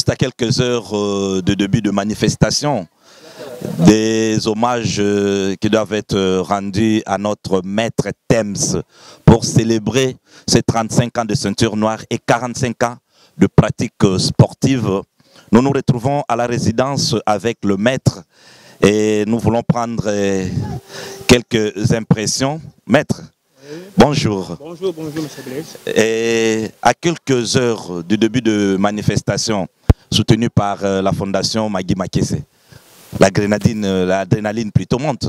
juste à quelques heures de début de manifestation, des hommages qui doivent être rendus à notre maître Thames pour célébrer ses 35 ans de ceinture noire et 45 ans de pratique sportive. Nous nous retrouvons à la résidence avec le maître et nous voulons prendre quelques impressions. Maître, bonjour. Bonjour, bonjour, M. Blaise. Et à quelques heures du début de manifestation soutenue par la fondation Magui Makese, l'adrénaline plutôt monte.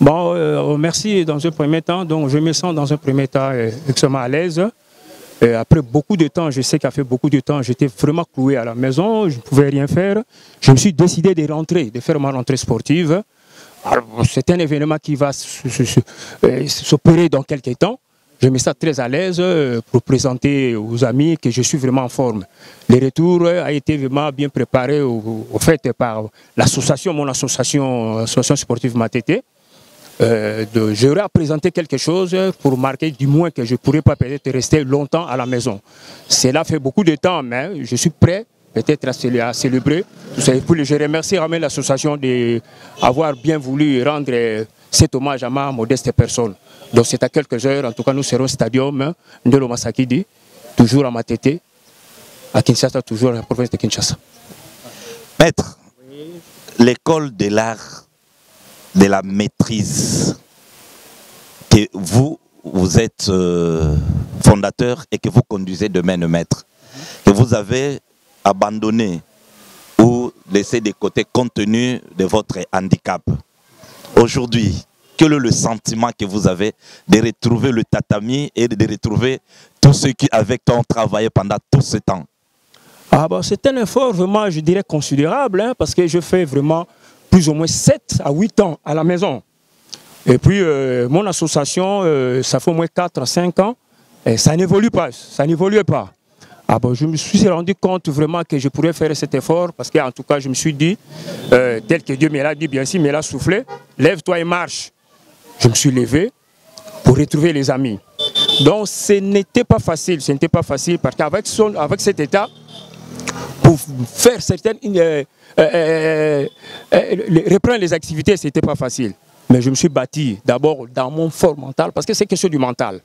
Bon, merci dans un premier temps. Donc, je me sens dans un premier temps extrêmement à l'aise. Après beaucoup de temps, je sais qu'il a fait beaucoup de temps, j'étais vraiment cloué à la maison, je ne pouvais rien faire. Je me suis décidé de rentrer, de faire ma rentrée sportive. C'est un événement qui va s'opérer dans quelques temps. Je me sens très à l'aise pour présenter aux amis que je suis vraiment en forme. Le retour a été vraiment bien préparé au fait par l'association, mon association sportive Matete. J'aurais à présenter quelque chose pour marquer du moins que je ne pourrais pas peut-être rester longtemps à la maison. Cela fait beaucoup de temps, mais je suis prêt peut-être à célébrer. Je remercie vraiment l'association d'avoir bien voulu rendre cet hommage à ma modeste personne. Donc c'est à quelques heures, en tout cas nous serons au stadium Ndelo Masakidi, toujours à Matete, à Kinshasa, toujours à la province de Kinshasa. Maître, l'école de l'art de la maîtrise, que vous êtes fondateur et que vous conduisez de main de maître, que vous avez abandonné ou laissé de côté compte tenu de votre handicap. Aujourd'hui, quel est le sentiment que vous avez de retrouver le tatami et de retrouver tous ceux qui avec toi ont travaillé pendant tout ce temps? C'est un effort vraiment, je dirais, considérable, hein, parce que je fais vraiment plus ou moins 7 à 8 ans à la maison. Et puis, mon association, ça fait au moins 4 à 5 ans, et ça n'évolue pas, ça n'évoluait pas. Je me suis rendu compte vraiment que je pourrais faire cet effort, parce qu'en tout cas, je me suis dit, tel que Dieu me l'a dit, bien sûr, me l'a soufflé, lève-toi et marche. Je me suis levé pour retrouver les amis. Donc, ce n'était pas facile, parce qu'avec cet état, pour faire certaines... reprendre les activités, ce n'était pas facile. Mais je me suis bâti d'abord dans mon fort mental, parce que c'est question du mental.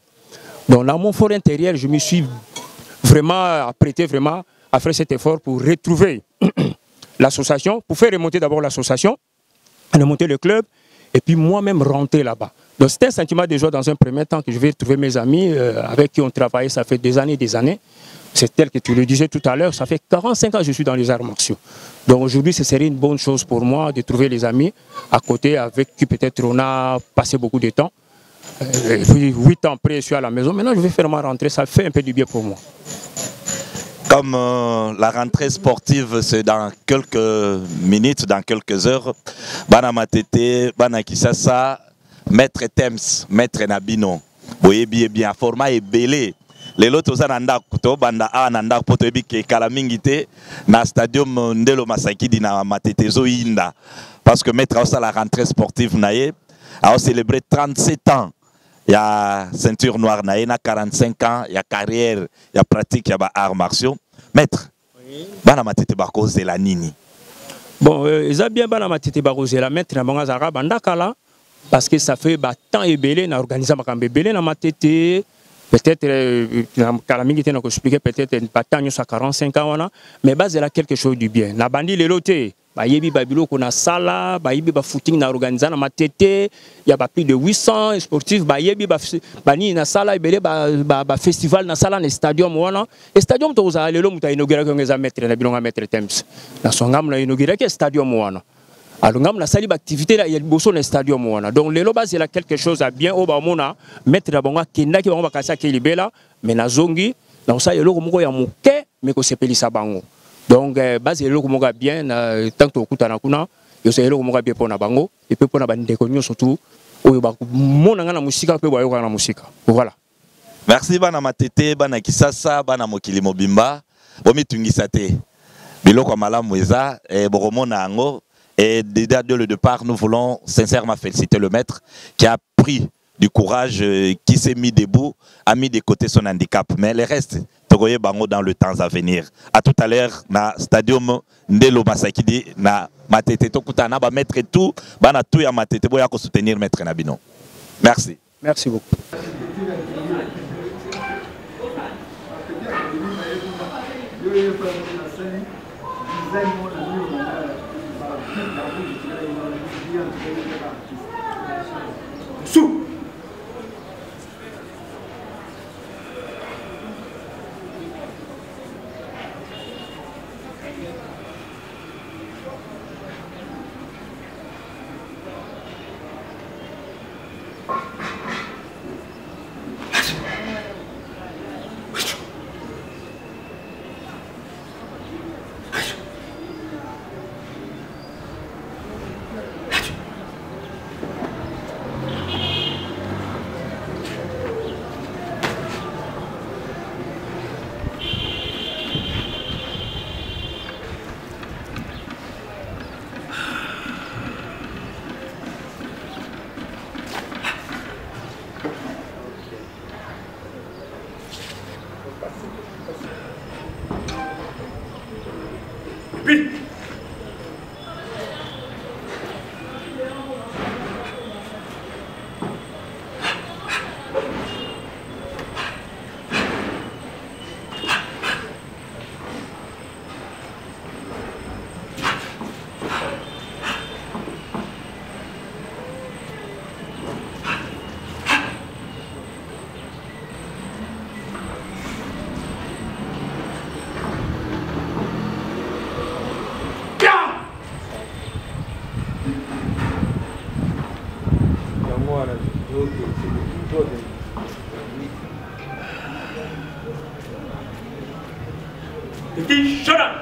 Donc dans mon fort intérieur, je me suis vraiment apprêté à faire cet effort pour retrouver l'association, pour faire remonter d'abord l'association, remonter le club, et puis moi-même rentrer là-bas. Donc c'est un sentiment de joie dans un premier temps que je vais retrouver mes amis avec qui on travaille, ça fait des années. C'est tel que tu le disais tout à l'heure, ça fait 45 ans que je suis dans les arts martiaux. Donc aujourd'hui, ce serait une bonne chose pour moi de trouver les amis à côté avec qui peut-être on a passé beaucoup de temps. Et puis 8 ans après, je suis à la maison. Maintenant, je vais faire ma rentrée, ça fait un peu du bien pour moi. Comme la rentrée sportive, c'est dans quelques minutes, dans quelques heures, Bana Matete, Bana Kinshasa, Maître Thames, Maître Nabino, voyez bien, format est belé. Les autres sont en banda a nanda poto ebike kala mingite na stadium Ndelo Masakidi na Matete Zoinda parce que maître a la rentrée sportive naie a célébré 37 ans. Il y a ceinture noire naie na 45 ans, il y a carrière, il y a pratique, il y a arts martiaux. Maître, bana Matete bakoze la nini. Bon, ils ont bien bana Matete bakoze la maître na banga zara banda kala parce que ça fait temps et belé na organiser makambe belé na Matete. Peut-être, peut-être une bataille à 45 ans, mais base là quelque chose du bien. La bandi les lotés, bayebi babilo qu'on a sala, bayebi ba footing na organisé na Matete, il y a plus de 800 sportifs, bayebi bani na sala ibele ba festival na sala na stadium wana. Et stadium to za lelo muta inauguré ko ngeza mettre na bilonga mettre Thames. Na songam na inauguré que stadium wana. Alors, nous avons une activité il y a le stadium. Donc, les lobas, c'est quelque chose à bien. Au Bamona, mettre la banque qui n'a pas cassé qui est libéré, mais na zongi, dans ça, il y a l'eau ya mouké, mais que c'est peli sabango. Donc, base il y a l'eau bien, tant que tu as un kuna, il y a l'eau bien pour na bango, et puis pour na bande de surtout, au mon na musique, peut voir na musique. Voilà. Merci, Bana Matete, Bana Kinshasa, Bana Mokili Mobimba, Bomi Tungisate, Biloko Malamweza, et Boromona Ango. Et déjà dès le départ, nous voulons sincèrement féliciter le maître qui a pris du courage, qui s'est mis debout, a mis de côté son handicap. Mais le reste, tokoye bango dans le temps à venir. À tout à l'heure na stadium Ndelo Masakidi na Matete tokutana ba mettre tout bana tout ya Matete boya ko soutenir maître Nabino. Merci. Merci beaucoup. Shut up!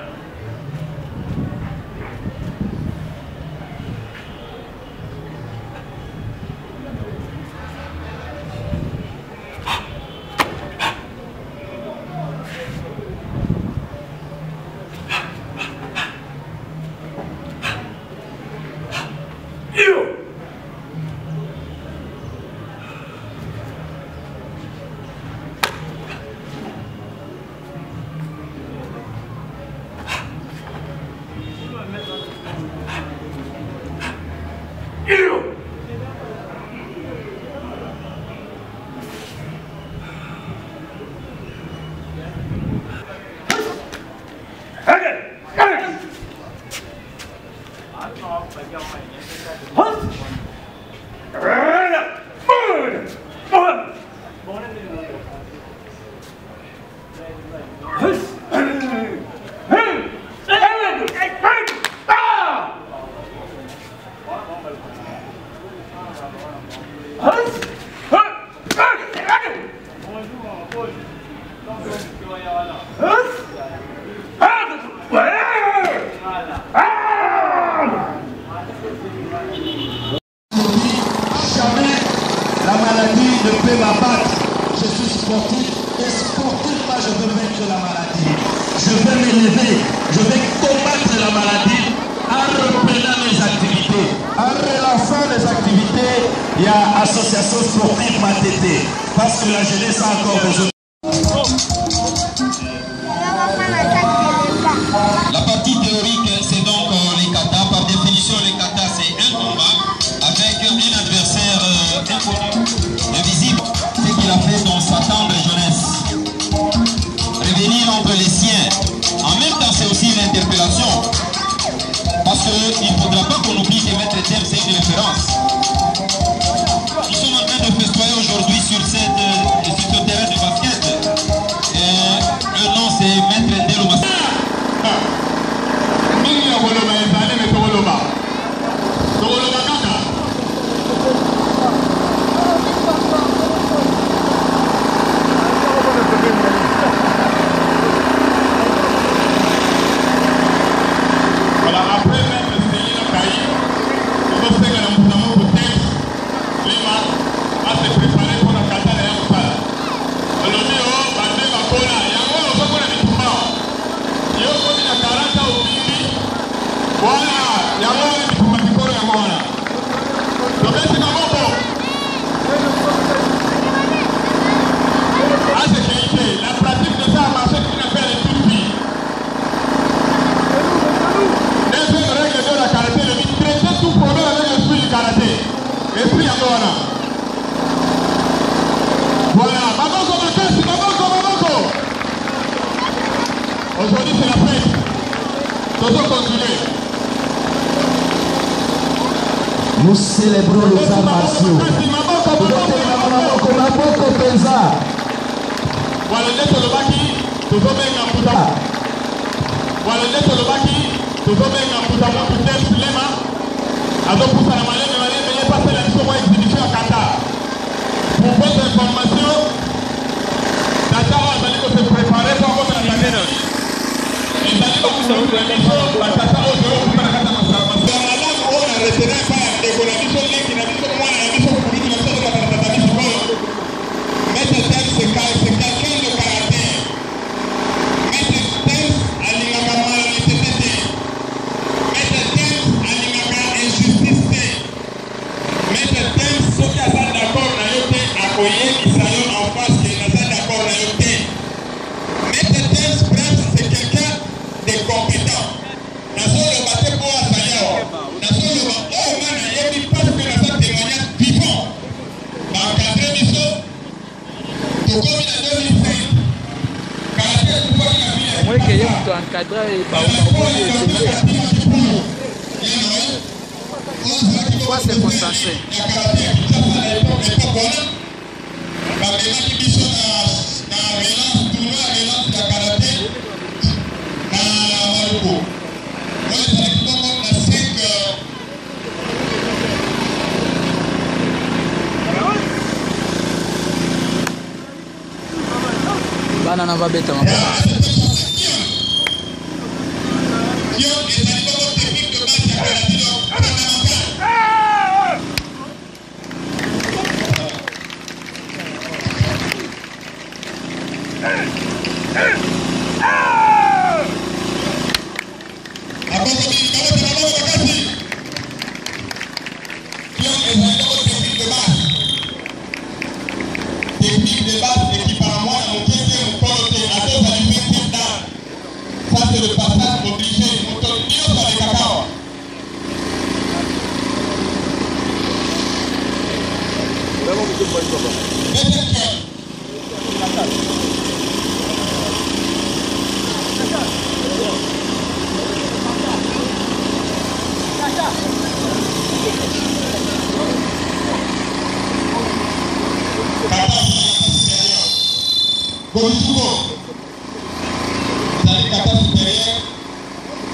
La maladie ne peut m'abattre. Je suis sportif et sportivement je veux vaincre la maladie. Je vais m'élever, je vais combattre la maladie en reprenant mes activités. En relançant les activités, il y a association sportive Matete. Parce que la jeunesse a encore besoin. La partie théorique, c'est donc les katas. Par définition, les katas, c'est un combat avec un adversaire inconnu, invisible. Ce qu'il a fait dans sa tendre jeunesse. Revenir entre les siens. En même temps, c'est aussi une interpellation. Parce qu'il ne faudra pas qu'on oublie que Maître Thème, c'est une référence. Nous sommes en train de festoyer aujourd'hui sur ce terrain de basket. Et le nom, c'est Maître Ndelo Masakidi. La pratique de ça Nous célébrons les arts martiaux. Pour votre information, Tata va se préparer pour votre année. Et d'ailleurs, vous savez que la mission, la Tata au dehors, vous n'avez pas de massacre. Dans la langue, on a retenu pas des colonisons, qui n'a pas moi, la mission pour lui, qui n'a pas de massacre. Mais ce texte, c'est quelqu'un de caractère. Mais ce texte, à l'ingaka malhonnêteté. Mais ce texte, à l'ingaka injustice. Mais ce texte, ceux qui sont d'accord, Isaïe en face qui n'est pas d'accord avec eux. Mais ce texte, bref, c'est quelqu'un de compétent. Dans le bâtiment pour Asaïa, dans le bâtiment, on a dit parce que dans ce témoignage vivant, dans le cadre de l'ISO, tout comme il a 2005, caractère du pouvoir de la vie. Moi, qui est encadré par pourquoi c'est concentré? La mélange qui sont dans la mélange, tout le monde mélange la karaté dans la Maruko. Moi, je sais que on a 5 banana va bête ma qui ont des techniques de base de karaté technique de base et qui par moi on tient mon coloté à deux à l'université d'art. Ça c'est le passage obligé, mon tonnier sur les cacao. Gomitsuko, c'est-à-dire kata supérieur,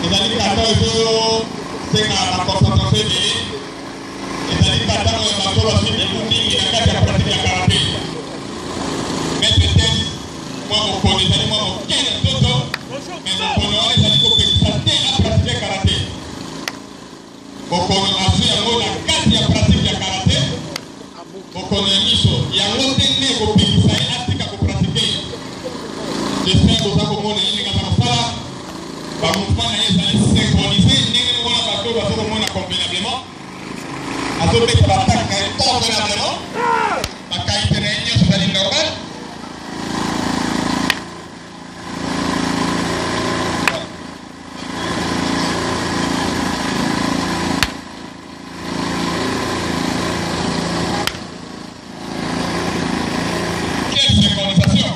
c'est-à-dire kata c'est la concentration de c'est-à-dire kata on va faire des mouvements qui n'a qu'à pratiquer la karaté. Mais peut-être, moi on connaît, c'est-à-dire moi on connaît d'autres, mais on connaît, c'est-à-dire qu'on peut pratiquer la karaté. On connaît ensuite la carte de pratique de karaté. On connaît miso, il y a un autre né au pays qui s'est appliqué à pratiquer. J'espère que vous avez compris que vous avez synchronisé, vous avez convenablement. À tout le monde, convenablement. La qualité de réunion, c'est normal. Quelle synchronisation?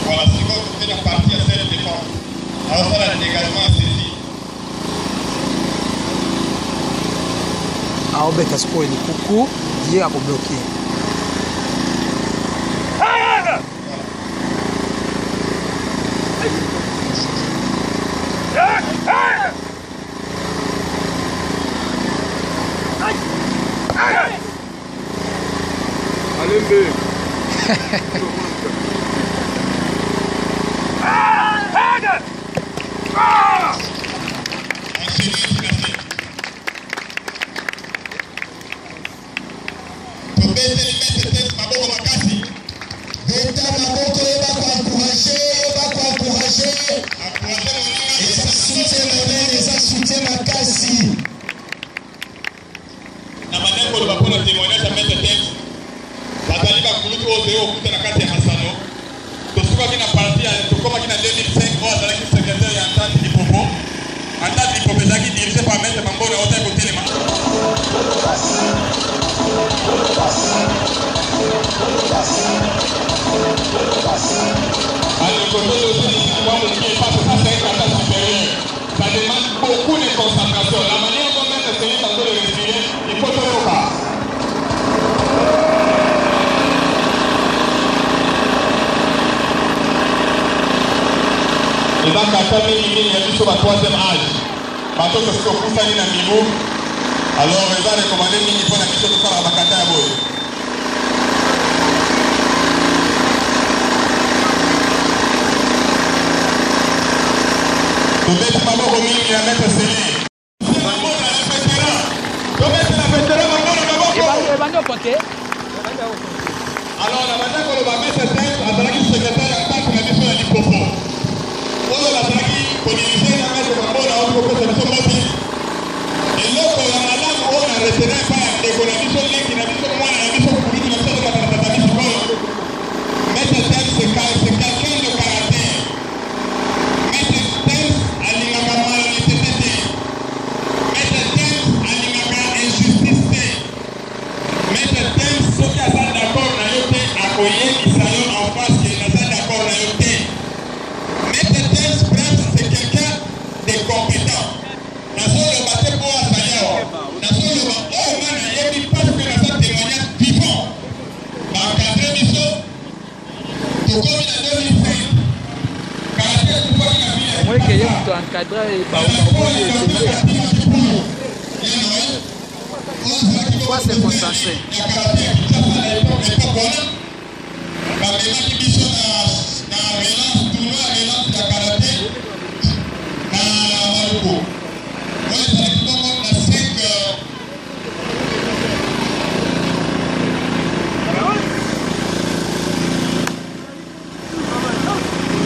Voilà, c'est bon, vous faites la partie à celle de défense. azosala dégagement saisi aobeta sikoyo likuku ye akobloke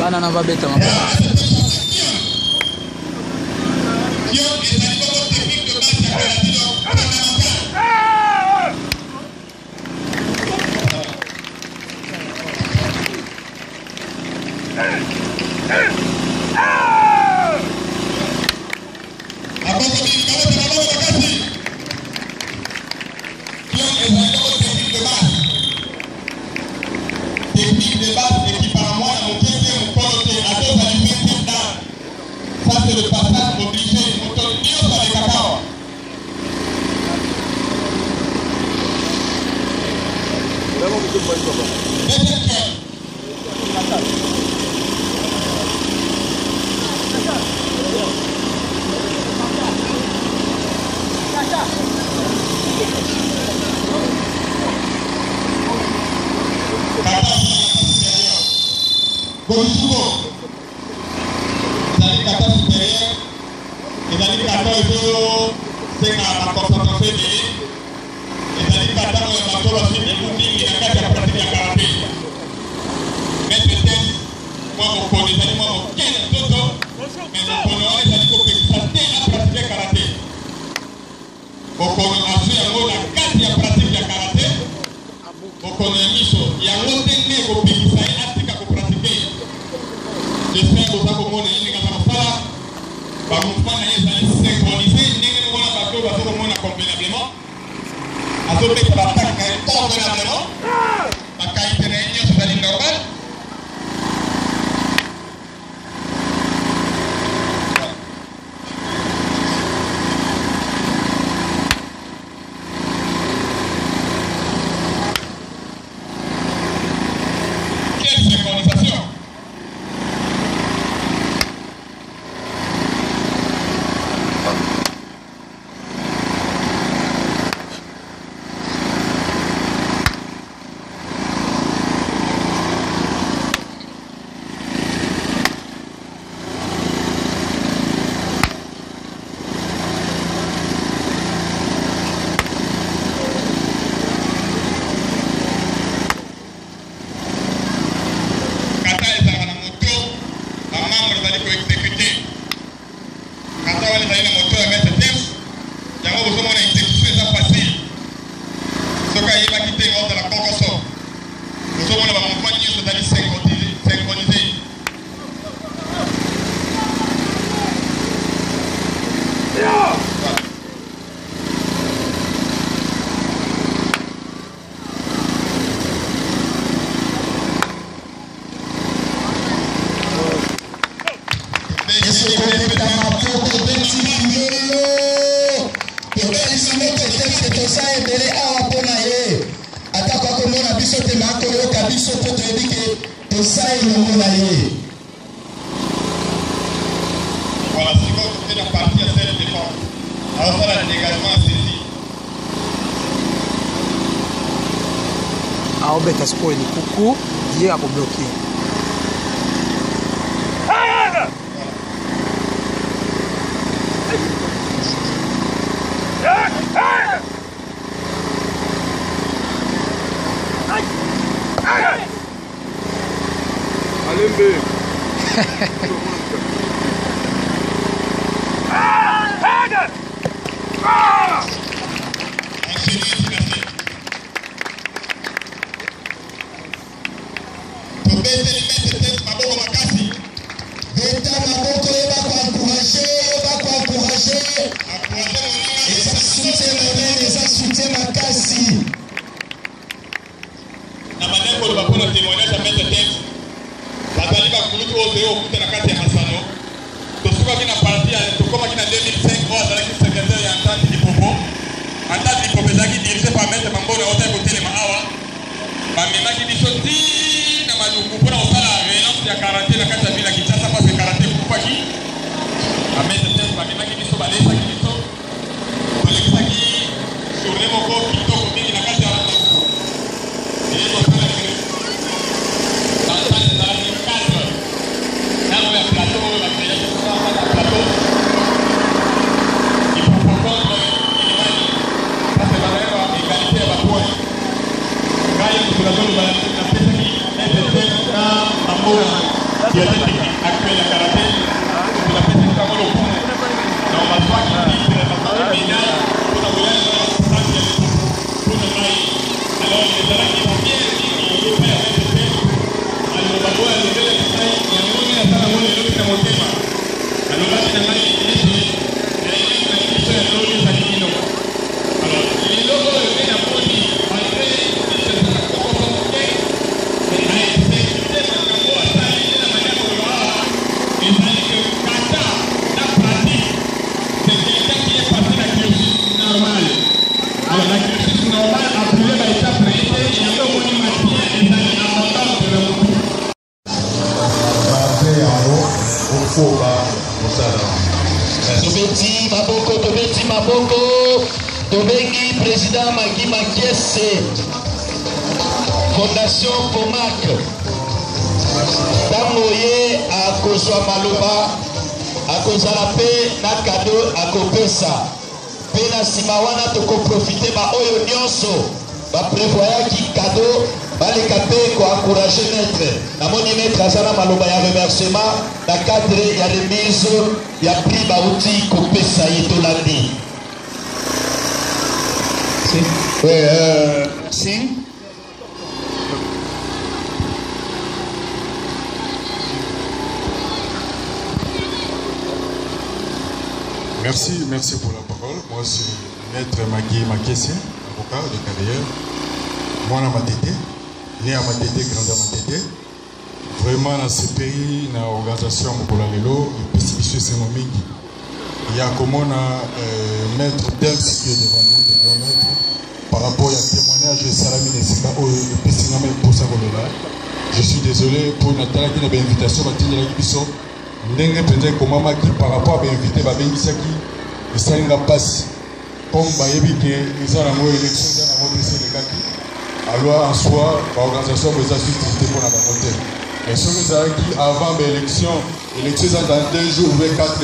bana na babeta bazali koexécuté kata wana ezali na moto ya maître James yango bozomona exécution eza facile soki ayebaki te ordre la kokoso bozomona bamouvement nyonso ezali synchronisé. Voilà, c'est comme c'était la partie à celle de défense. Alors ça, le dégagement saisi. aobeta sikoyo likuku ye akobloke. Tobeti Maboko, Tobengi, président Magui Makiese, Fondation Pomac, Tamoye à Kozwa Maloba, à Kozalape, Nakado, à Kopesa, Pena Simawana, Toko profiter, ma Oyo Nyonso, ma prévoyant qui cadeau, les capés pour encourager maître. La monnaie maître Azana Maloba, il y a remerciement, la cadre, il y a remise, il y a pris Baouti, Kopesa, Yetolandi. Si. Merci pour la parole. Moi, c'est maître Magui Makiese, avocat de carrière. Moi, à Matete, né à Matete, grand à Matete. Vraiment, dans ce pays, dans l'organisation Mokola Lelo, le précipice c'est mon mingi. Il y a comme on a maître Dems qui est devant nous, de grand maître, par rapport à témoignage de Salami Nesika, le Pessiname pour ça. Je suis désolé pour Nathalie qui n'a pas invitation, Matinda Kibiso. Ndenge peut-être comment Maki par rapport à l'invité, Babengisaki, le Salinga passe. Comme Bayebi qui est dans la élection, dans la montée de Gaki. Alors en soi, l'organisation vous a suscité pour la montée. Et ce que ça dit avant l'élection, l'élection dans 2 jours, 4,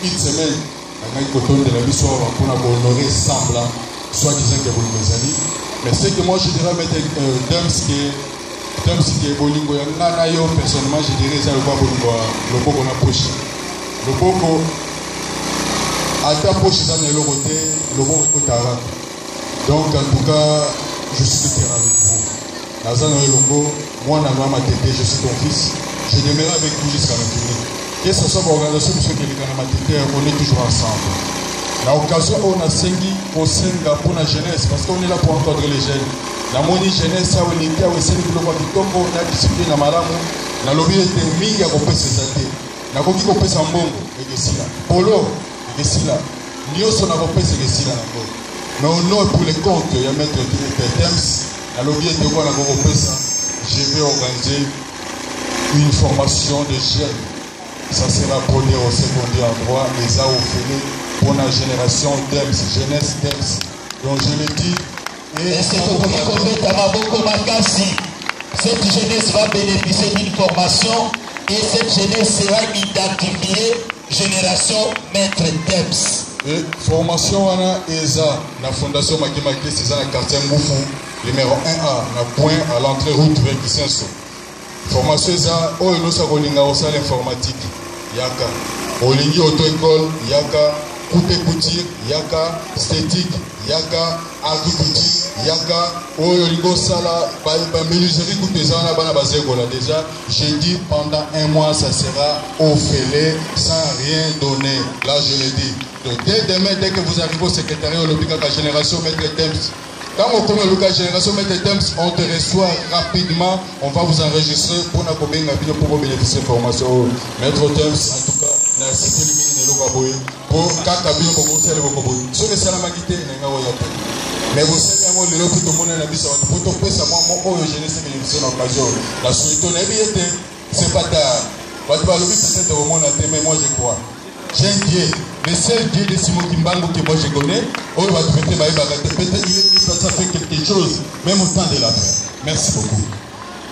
1 semaine, on a eu coton de la mission pour honorer semblant, soit disant que vous le amis. Mais c'est que moi je dirais mettre Dems qui Comme si tu es bolingo, personnellement, je dirais ça le boko na poche. Le boko, à ta poche, ça n'est le côté, le boko est à. Donc, en tout cas, je suis de terre avec vous. Nazano et Logo, moi, Nanoa Matete, je suis ton fils. Je demeurerai avec vous jusqu'à l'infini. Que ce soit l'organisation, parce que les Matete, on est toujours ensemble. L'occasion, on a sengi au Senga pour la jeunesse, parce qu'on est là pour encadrer les jeunes. La moni jeunesse, ça, on était au Sengi, le Wakitongo, on a discipliné la Malamu, la lobby était mis à couper ses athées. La coquille couper son bongo, et que si là. Polo, et que si là. Nio son a coupé, c'est que si là. Mais au nom pour les comptes, il y a mettre des thèmes. La lobby était quoi, la coupé ça. Je vais organiser une formation de jeunes. Ça sera pour dire au secondaire en droit, les a offert pour la génération d'EMS, jeunesse d'EMS. Donc je le dis. Et cette jeunesse va bénéficier d'une formation et cette jeunesse sera identifiée génération maître d'EMS. Et formation wana ESA, la fondation Makimaki, c'est dans le quartier Moufou, numéro 1A, la point à l'entrée route vers Kisenso. Formation ESA, oh nous savons l'informatique, yaka. Olingi auto-école, yaka. Coupe boutique, yaka, esthétique, yaka, agriculture, yaka, oyo sala, menuiserie coupe zana bana bazegola déjà. J'ai dit pendant un mois ça sera offert sans rien donner. Là je le dis. Donc dès demain, dès que vous arrivez au secrétariat au lobby la génération maître Temps. Quand on commence la génération maître Temps, on te reçoit rapidement. On va vous enregistrer pour pour bénéficier de formation. Maître Temps, en tout cas, la sécurité pour Kakabino pour faire le Bokobo. Sur les Salamagité, mais vous savez, moi, le plus de monde a vu ça. Pour ton père, ça m'a jeunesse bénéficier d'occasion. La solitude, c'est pas tard. Parce que le but, c'est au monde, mais moi, je crois. J'ai un Dieu, le seul Dieu de Simon Kimbango que moi je connais. On va te fêter, peut-être ça fait quelque chose, même au temps de la paix. Merci beaucoup.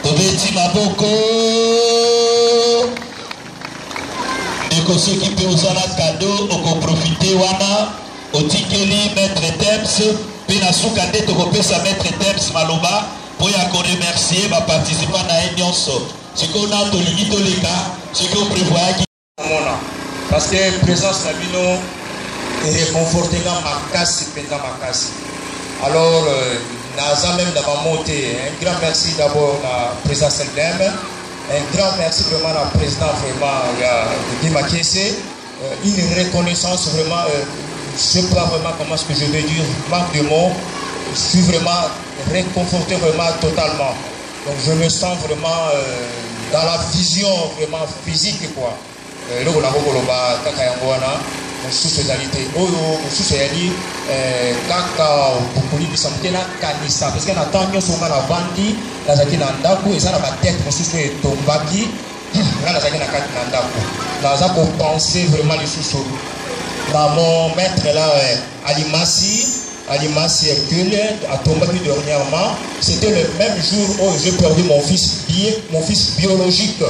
Tobeti Maboko. Et que ceux qui peuvent usar un cadeau, on peut profiter wana, au tikeli maître Temps, puis na souka de tokopé sa maître Temps maloba, pour y remercier ma participant à Enyonso. Ce qu'on a tolingi toleka, ce qu'on prévoit qui parce que la présence de Nabino est réconfortée dans ma casse, pendant ma casse. Alors, Naza même dans ma montée, un grand merci d'abord à la présence elle-même. Un grand merci vraiment à la présidente vraiment de Makese. Une reconnaissance vraiment, je ne sais pas vraiment comment ce que je vais dire, manque de mots. Je suis vraiment réconforté vraiment totalement. Donc je me sens vraiment dans la vision vraiment physique quoi. Là on a beaucoup kaka yangoana, mosusu ezalité. Oyo mosusu yali kaka bukuli bisamtena kanisa parce que na temps nyonso nga na vandi nazaki na ndako eza na batete mosusu etombaki nga nazaki na kati na ndako naza kopense vraiment lisusu na mon maître là Alimasi Hercule a tombé dernièrement. C'était le même jour où j'ai perdu mon fils biologique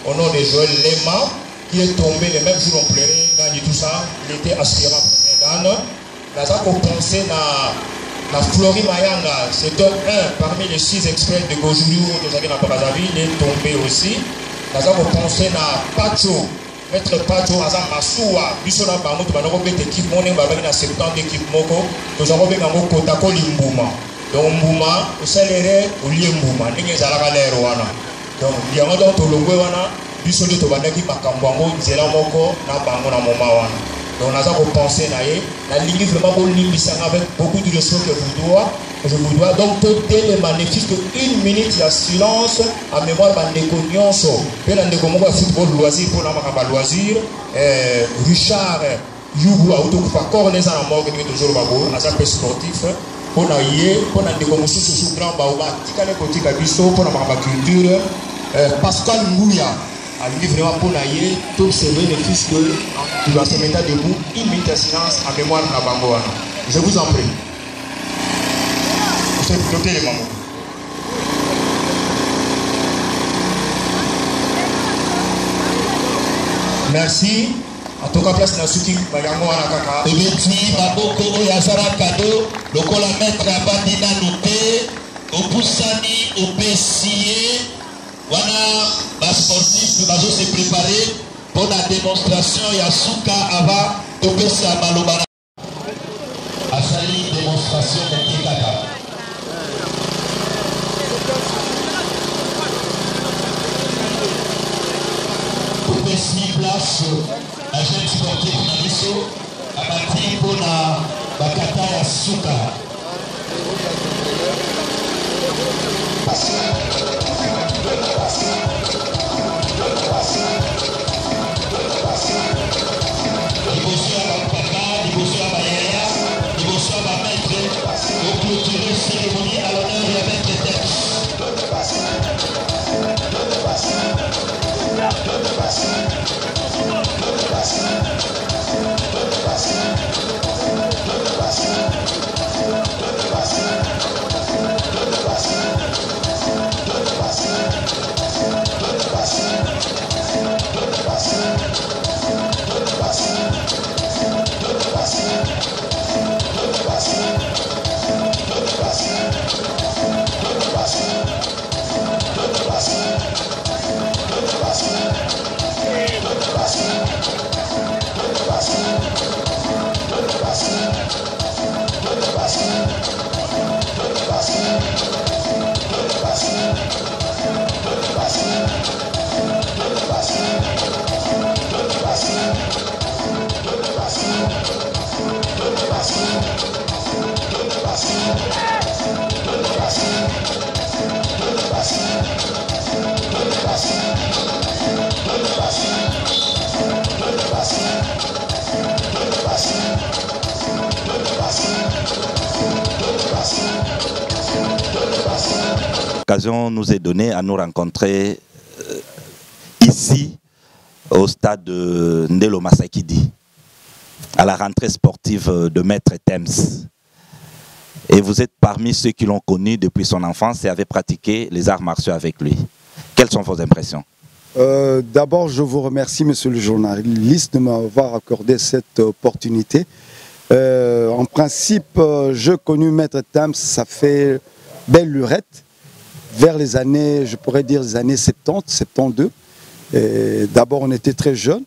au nom de Joël Lema qui est tombé le même jour en pleurait dans tout ça. Il était aspirant dans Naza pensé na Flori Mayanga, c'est un parmi les 6 experts de Gojulu de Zagina Brazzaville, il est tombé aussi. Naza pensé na Pacho, maître Pacho, Naza Massoua, Bissona Bamoutou, Banoko Bet équipe, mon name avec 70 équipes Moko, nous avons bien un Kotako Limbouma. Donc Mbouma, au salaire, au lieu Mbouma, n'est-ce pas l'air Wana. Donc il y a un autre logo Wana. Bisoli to bandaki makambo ngo nzela moko na bango na moma wana. Donc naza ko penser na ye, na ligne vraiment ko limbisa avec beaucoup de choses que je vous dois donc toutes les magnifiques une minute de silence en mémoire bandeko nyonso. Pena ndeko moko football loisir pour na makamba loisir Richard Yugu auto ko encore les en mort que toujours babo naza sportif pour na ye pour na ndeko mususu sous grand baoba tikale kotika biso pour na makamba culture Pascal Ngouya a dit vraiment pour naïe tous ces bénéfices que tu dois se mettre debout, une minute de silence en mémoire de Bangoana. Je vous en prie. Vous êtes doté les mamans. Merci. En tout cas, place na suki Bangoana kaka. Ebeti baboko oyazara cadeau, lokola maître abandina noté. Opusani, Opessier, voilà, ma sportif, bazo se préparer pour la démonstration Yasuka avant d'Opessa Malobara. Asali, démonstration de Kikata. Opessi place à jeune sportif Naliso, à partir pour la Bakata Yasuka. Cérémonie à l'honneur de la maître L'occasion nous est donnée à nous rencontrer ici au stade de Ndelo Masakidi à la rentrée sportive de Maître Thames. Et vous êtes parmi ceux qui l'ont connu depuis son enfance et avaient pratiqué les arts martiaux avec lui. Quelles sont vos impressions? D'abord, je vous remercie, monsieur le journaliste, de m'avoir accordé cette opportunité. En principe, je connais Maître Thames, ça fait belle lurette, vers les années, je pourrais dire les années 70, 72. D'abord, on était très jeunes.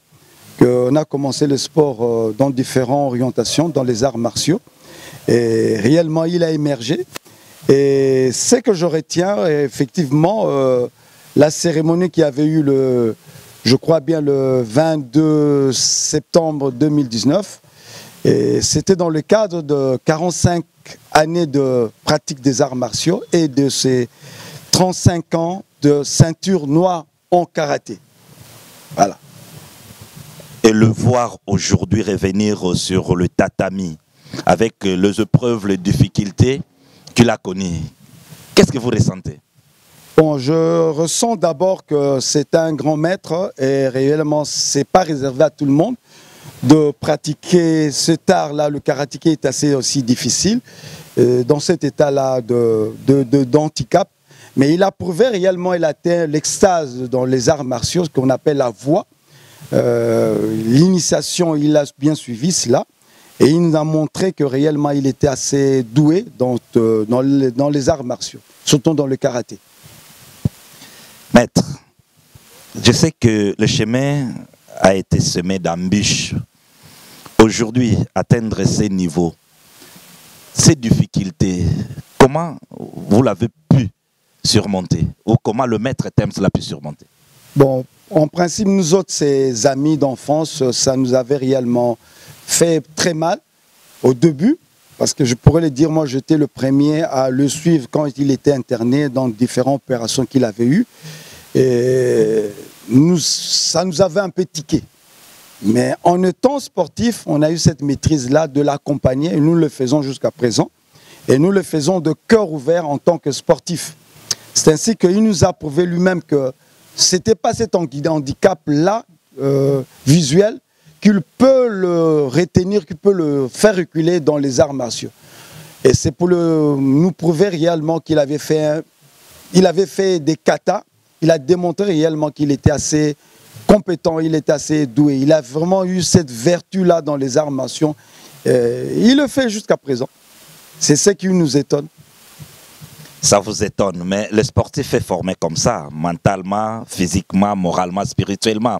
On a commencé le sport dans différentes orientations, dans les arts martiaux. Et réellement, il a émergé. Et ce que je retiens, effectivement, la cérémonie qui avait eu, je crois bien, le 22 septembre 2019, c'était dans le cadre de 45 années de pratique des arts martiaux et de ces 35 ans de ceinture noire en karaté. Voilà. Et le voir aujourd'hui revenir sur le tatami, avec les épreuves, les difficultés qu'il a connues, qu'est-ce que vous ressentez? Bon, je ressens d'abord que c'est un grand maître et réellement, ce n'est pas réservé à tout le monde de pratiquer cet art-là. Le karaté est assez aussi difficile dans cet état-là d'handicap. Mais il a prouvé réellement, il a atteint l'extase dans les arts martiaux, ce qu'on appelle la voie. L'initiation, il a bien suivi cela. Et il nous a montré que réellement, il était assez doué dans les arts martiaux, surtout dans le karaté. Maître, je sais que le chemin a été semé d'embûches. Aujourd'hui, atteindre ces niveaux, ces difficultés, comment vous l'avez pu surmonter? Ou comment le Maître Thames l'a pu surmonter? Bon, en principe, nous autres, ses amis d'enfance, ça nous avait réellement fait très mal au début, parce que je pourrais le dire, moi j'étais le premier à le suivre quand il était interné dans différentes opérations qu'il avait eues. Et ça nous avait un peu tiqué. Mais en étant sportif, on a eu cette maîtrise-là de l'accompagner et nous le faisons jusqu'à présent. Et nous le faisons de cœur ouvert en tant que sportif. C'est ainsi qu'il nous a prouvé lui-même que ce n'était pas cet handicap-là, visuel, qu'il peut le retenir, qu'il peut le faire reculer dans les arts martiaux. Et c'est pour nous prouver réellement qu'il avait fait, des katas. Il a démontré réellement qu'il était assez compétent, il était assez doué. Il a vraiment eu cette vertu-là dans les arts martiaux. Il le fait jusqu'à présent. C'est ce qui nous étonne. Ça vous étonne, mais le sportif est formé comme ça, mentalement, physiquement, moralement, spirituellement.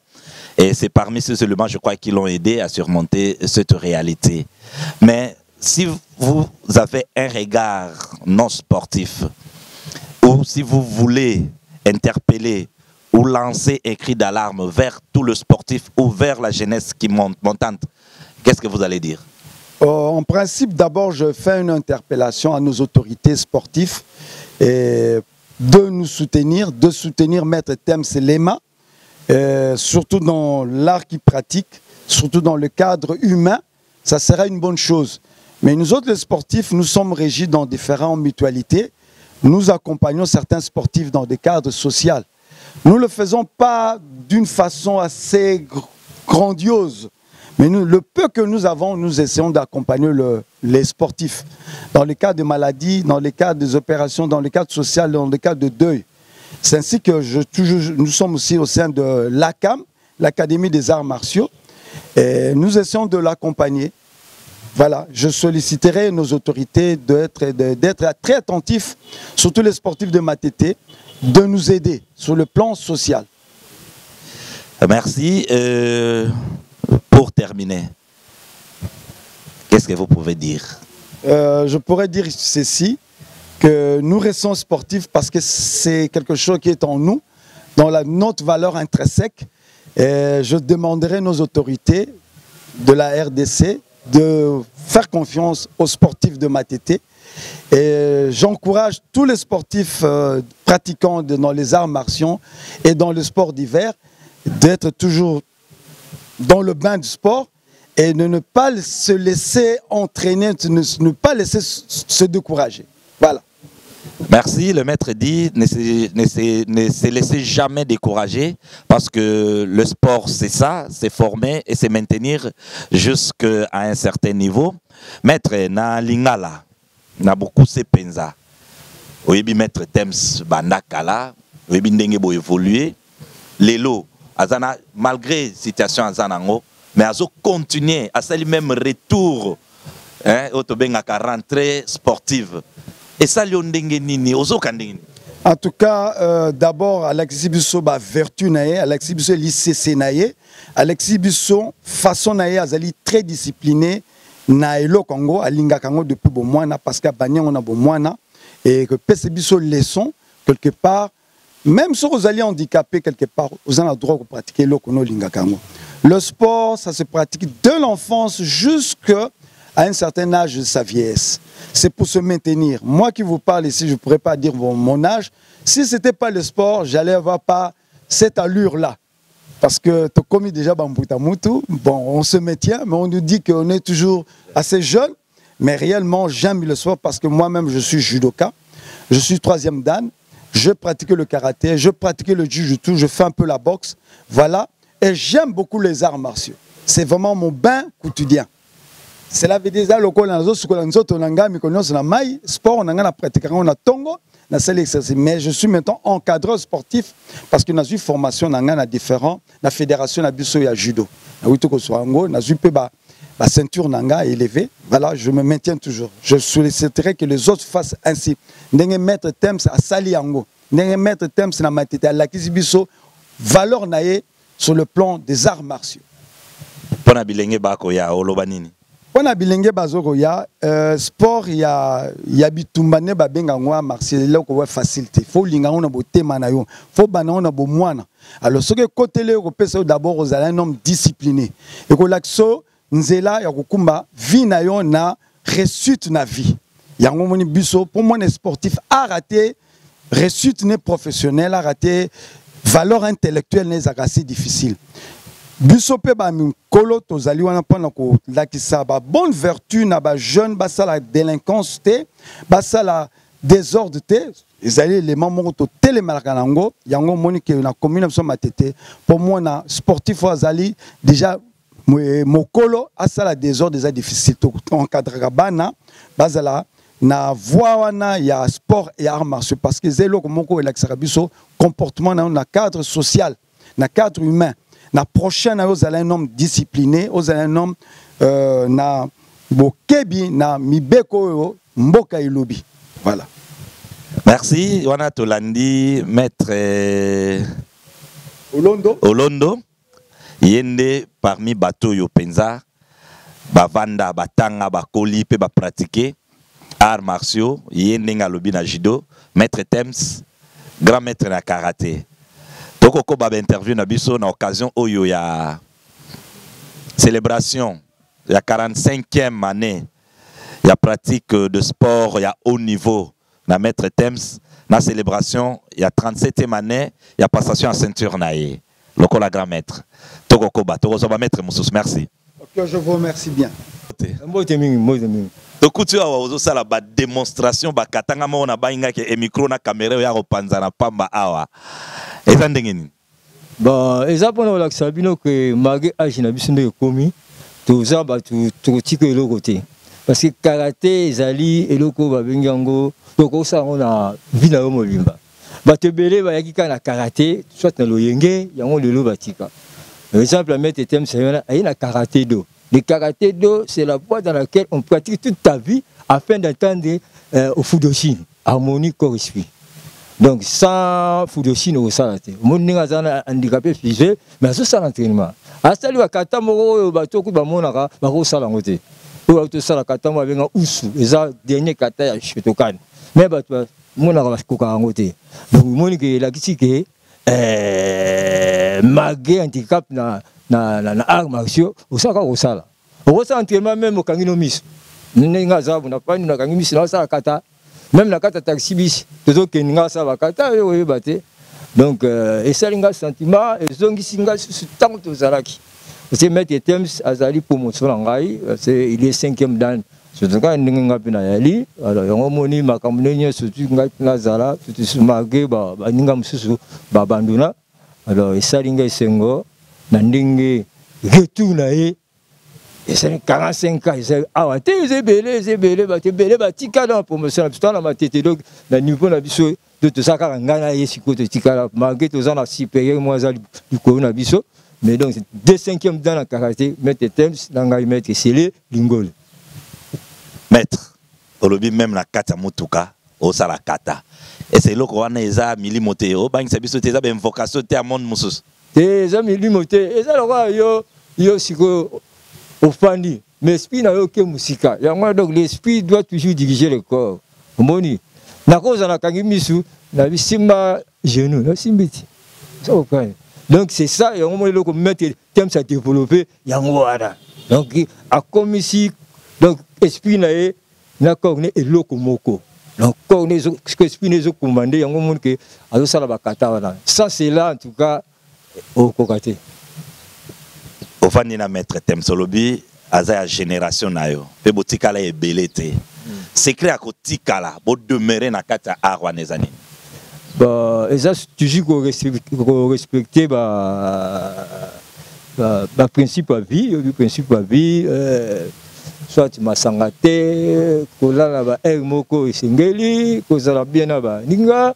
Et c'est parmi ces éléments, je crois, qui l'ont aidé à surmonter cette réalité. Mais si vous avez un regard non sportif, ou si vous voulez interpeller ou lancer un cri d'alarme vers tout le sportif ou vers la jeunesse qui montante, qu'est-ce que vous allez dire? En principe, d'abord, je fais une interpellation à nos autorités sportives et de nous soutenir, de soutenir Maître Tems Lema, surtout dans l'art qu'il pratique, surtout dans le cadre humain, ça sera une bonne chose. Mais nous autres, les sportifs, nous sommes régis dans différentes mutualités. Nous accompagnons certains sportifs dans des cadres sociaux. Nous ne le faisons pas d'une façon assez grandiose. Mais nous, le peu que nous avons, nous essayons d'accompagner les sportifs. Dans les cas de maladies, dans les cas des opérations, dans les cas sociaux, dans les cas de deuil. C'est ainsi que nous sommes aussi au sein de l'ACAM, l'Académie des arts martiaux. Et nous essayons de l'accompagner. Voilà, je solliciterai nos autorités d'être très attentifs, surtout les sportifs de Matete, de nous aider sur le plan social. Merci. Pour terminer, qu'est-ce que vous pouvez dire? Je pourrais dire ceci, que nous restons sportifs parce que c'est quelque chose qui est en nous, dans notre valeur intrinsèque. Et je demanderai à nos autorités de la RDC de faire confiance aux sportifs de Matete. Et j'encourage tous les sportifs pratiquants dans les arts martiaux et dans le sport d'hiver d'être toujours dans le bain du sport et de ne pas se laisser entraîner, de ne pas laisser se décourager. Voilà. Merci, le maître dit, ne se laissez jamais décourager parce que le sport c'est ça, c'est former et c'est maintenir jusqu'à un certain niveau. Maître, na lingala, na beaucoup se penza. Oyebi maître Tems bandakala, oyebi ndenge bo évoluer, lelo azana malgré situation azanango, mais azo continuer à ce même retour, hein, au tobengaka rentrée sportive. Et ça, en tout cas, d'abord, Alexis Bisso a vertu, Alexis Bisso lycée, Alexis Bisso façon azali très discipliné, na elo Congo, alinga Congo depuis bon mois, parce qu'à Bagnan on a bon mois, et que PC Bisso leçon quelque part, même si vous allez handicapés quelque part, vous avez le droit de pratiquer le linga Congo. Le sport, ça se pratique de l'enfance jusqu'à un certain âge de sa vieillesse. C'est pour se maintenir. Moi qui vous parle ici, je ne pourrais pas dire mon âge. Si ce n'était pas le sport, j'allais avoir pas cette allure-là. Parce que tu commis déjà Bambutamutu, bon, on se maintient, mais on nous dit qu'on est toujours assez jeune. Mais réellement, j'aime le sport parce que moi-même, je suis judoka. Je suis 3e dan. Je pratique le karaté, je pratique le jiu-jitsu, je fais un peu la boxe. Voilà. Et j'aime beaucoup les arts martiaux. C'est vraiment mon bain quotidien. Cela veut dire que sport, on a pratiqué, on a tongo, mais je suis maintenant encadreur sportif parce que nous avons une formation dans la différents, la fédération a à judo. Nous avons la ceinture nanga élevée. Voilà, je me maintiens toujours. Je solliciterai que les autres fassent ainsi. N'engé mettre Tems à Saliango, n'engé mettre Tems na Matete à l'Akisibiso, valeur naé sur le plan des arts martiaux. Pona bilenge bako ya olobanini. Pona bilenge bazoko ya sport ya bitumbane ba benga ngwa martial là ko facilité. Faut linga on a beauté manayo. Faut bana on a bo mwana. Alors ce que côté le ko pesa d'abord aux un homme discipliné. Et ko lakso nzela ya kokumba vie na yo na réussite na vie. Yango moni biso pour moi les sportifs a raté réussite né professionnel a raté valeur intellectuelle n'est assez difficile. Biso pe ba mikolo tozali wana pona ko lakisa ba bonne vertu na ba jeune ba sala délinquance te ba sala désordre te ezali les mamans to telemalaka nango yango moni ke na commune so Matete pour moi na sportif azali déjà mokolo asala désordre déjà difficile to encadrer bana bazala na voie wana ya sport et arts martiaux parce que zelo komoko elakisa biso comportement na cadre social na cadre humain. La prochaine, vous allez un homme discipliné, vous allez un homme na bokebi na mibeko mboka ilobi. Voilà. Merci. On a Tolandi, maître Olondo. Yende parmi bateau yo penza, bavanda, batanga, bakoli, pe ba pratiquer arts martiaux. Yende ngalobi na judo, maître Tems, grand maître na karaté. Toko ba interview na biso na occasion oyo ya célébration, il y a 45e année, il y a pratique de sport, il y a haut niveau. Na maître Tems, na célébration, il y a 37e année, il y a passation à ceinture naïe. Loko la grand maître. Toko Koba, Toko Soba maître Moussous, merci. Ok, je vous remercie bien. Donc tu as la démonstration, ba katanga mo na bainga ke micro na caméra ya repanza na pamba awa. Ezandengeni. Bon, ezapona la sabino que magé agina bisinde komi, toza ba tu tiko eloko te. Parce que karaté ezali eloko ba bengango, toko sa on vina yo molimba. Batebele ba yaki na karaté, soit na loyenge, yango lelo batika. Par exemple, la maître Tems il y a karaté do. Le karaté do, c'est la voie dans laquelle on pratique toute ta vie afin d'atteindre au Fudoshine, harmonie corps-esprit. Donc, sans Fudoshine au salate. Mon ningazana handicapé physique, mais ça c'est l'entraînement. À ça, le kata moro bateau ku ba monaka ba ko sala ngote. Pour auto sala kata mo benga usu, eza dernier kata ya chitokan. Mais bateau monaka ba ko ka ngote. Donc, mon que la kitike malgré handicap na arts martiaux, osaka osala. Osala entraînement même au kangino mis. Ninga zabu na pani na kangino mis na osala kata. Même la kata taxi bis, toujours que ninga sa kata yo bate. Donc et ça linga sentiment et zongi singa sur tant de zalaki. C'est maître Tems azali promotion ngai, c'est il est 5e dan. Surtout quand ninga pina yali, alors yango moni makamnenya surtout ngai na zala, surtout magé ba ninga mususu ba banduna. Alors et ça linga sengo na ndenge retour na ye et c'est 45 ans c'est ah te zebele batika dans promotion tout na matete donc na niveau na biso de tout ça ka ngana ye siko te tika malgré tout ça na supérieur moi za du ko na biso mais donc c'est 2/5e dans la karaté maître Tems na ngai maître Sele Lingol maître olobi même na kata mutuka o sala kata et c'est loko wana eza milimote o bang sabiso te za ben vocation te a monde musus. Les amis limoté et ça yo siko ofandi mais l'esprit na yo ke musika yango donc l'esprit doit toujours diriger le corps moni na cause na kangi misu na bisimba genou na simbiti ça ok donc c'est ça yango moni loko mettre thème ça développer yango wada donc a comme ici donc esprit na ye na corps ne eloko moko donc corps ne ce que esprit ne zo commander yango moni ke azo sala bakata wana ça c'est là en tout cas au Kokate. Au fani na maître Tems Olobi, aza génération na yo. Pe botikala e belete. Secret ako tikala, bo demeurer na kata arwanezani. Bah, et ça toujours qu'on respecter principe à vie, soit ma sangate, kola ba moko isengeli, kozala bien na ba ninga.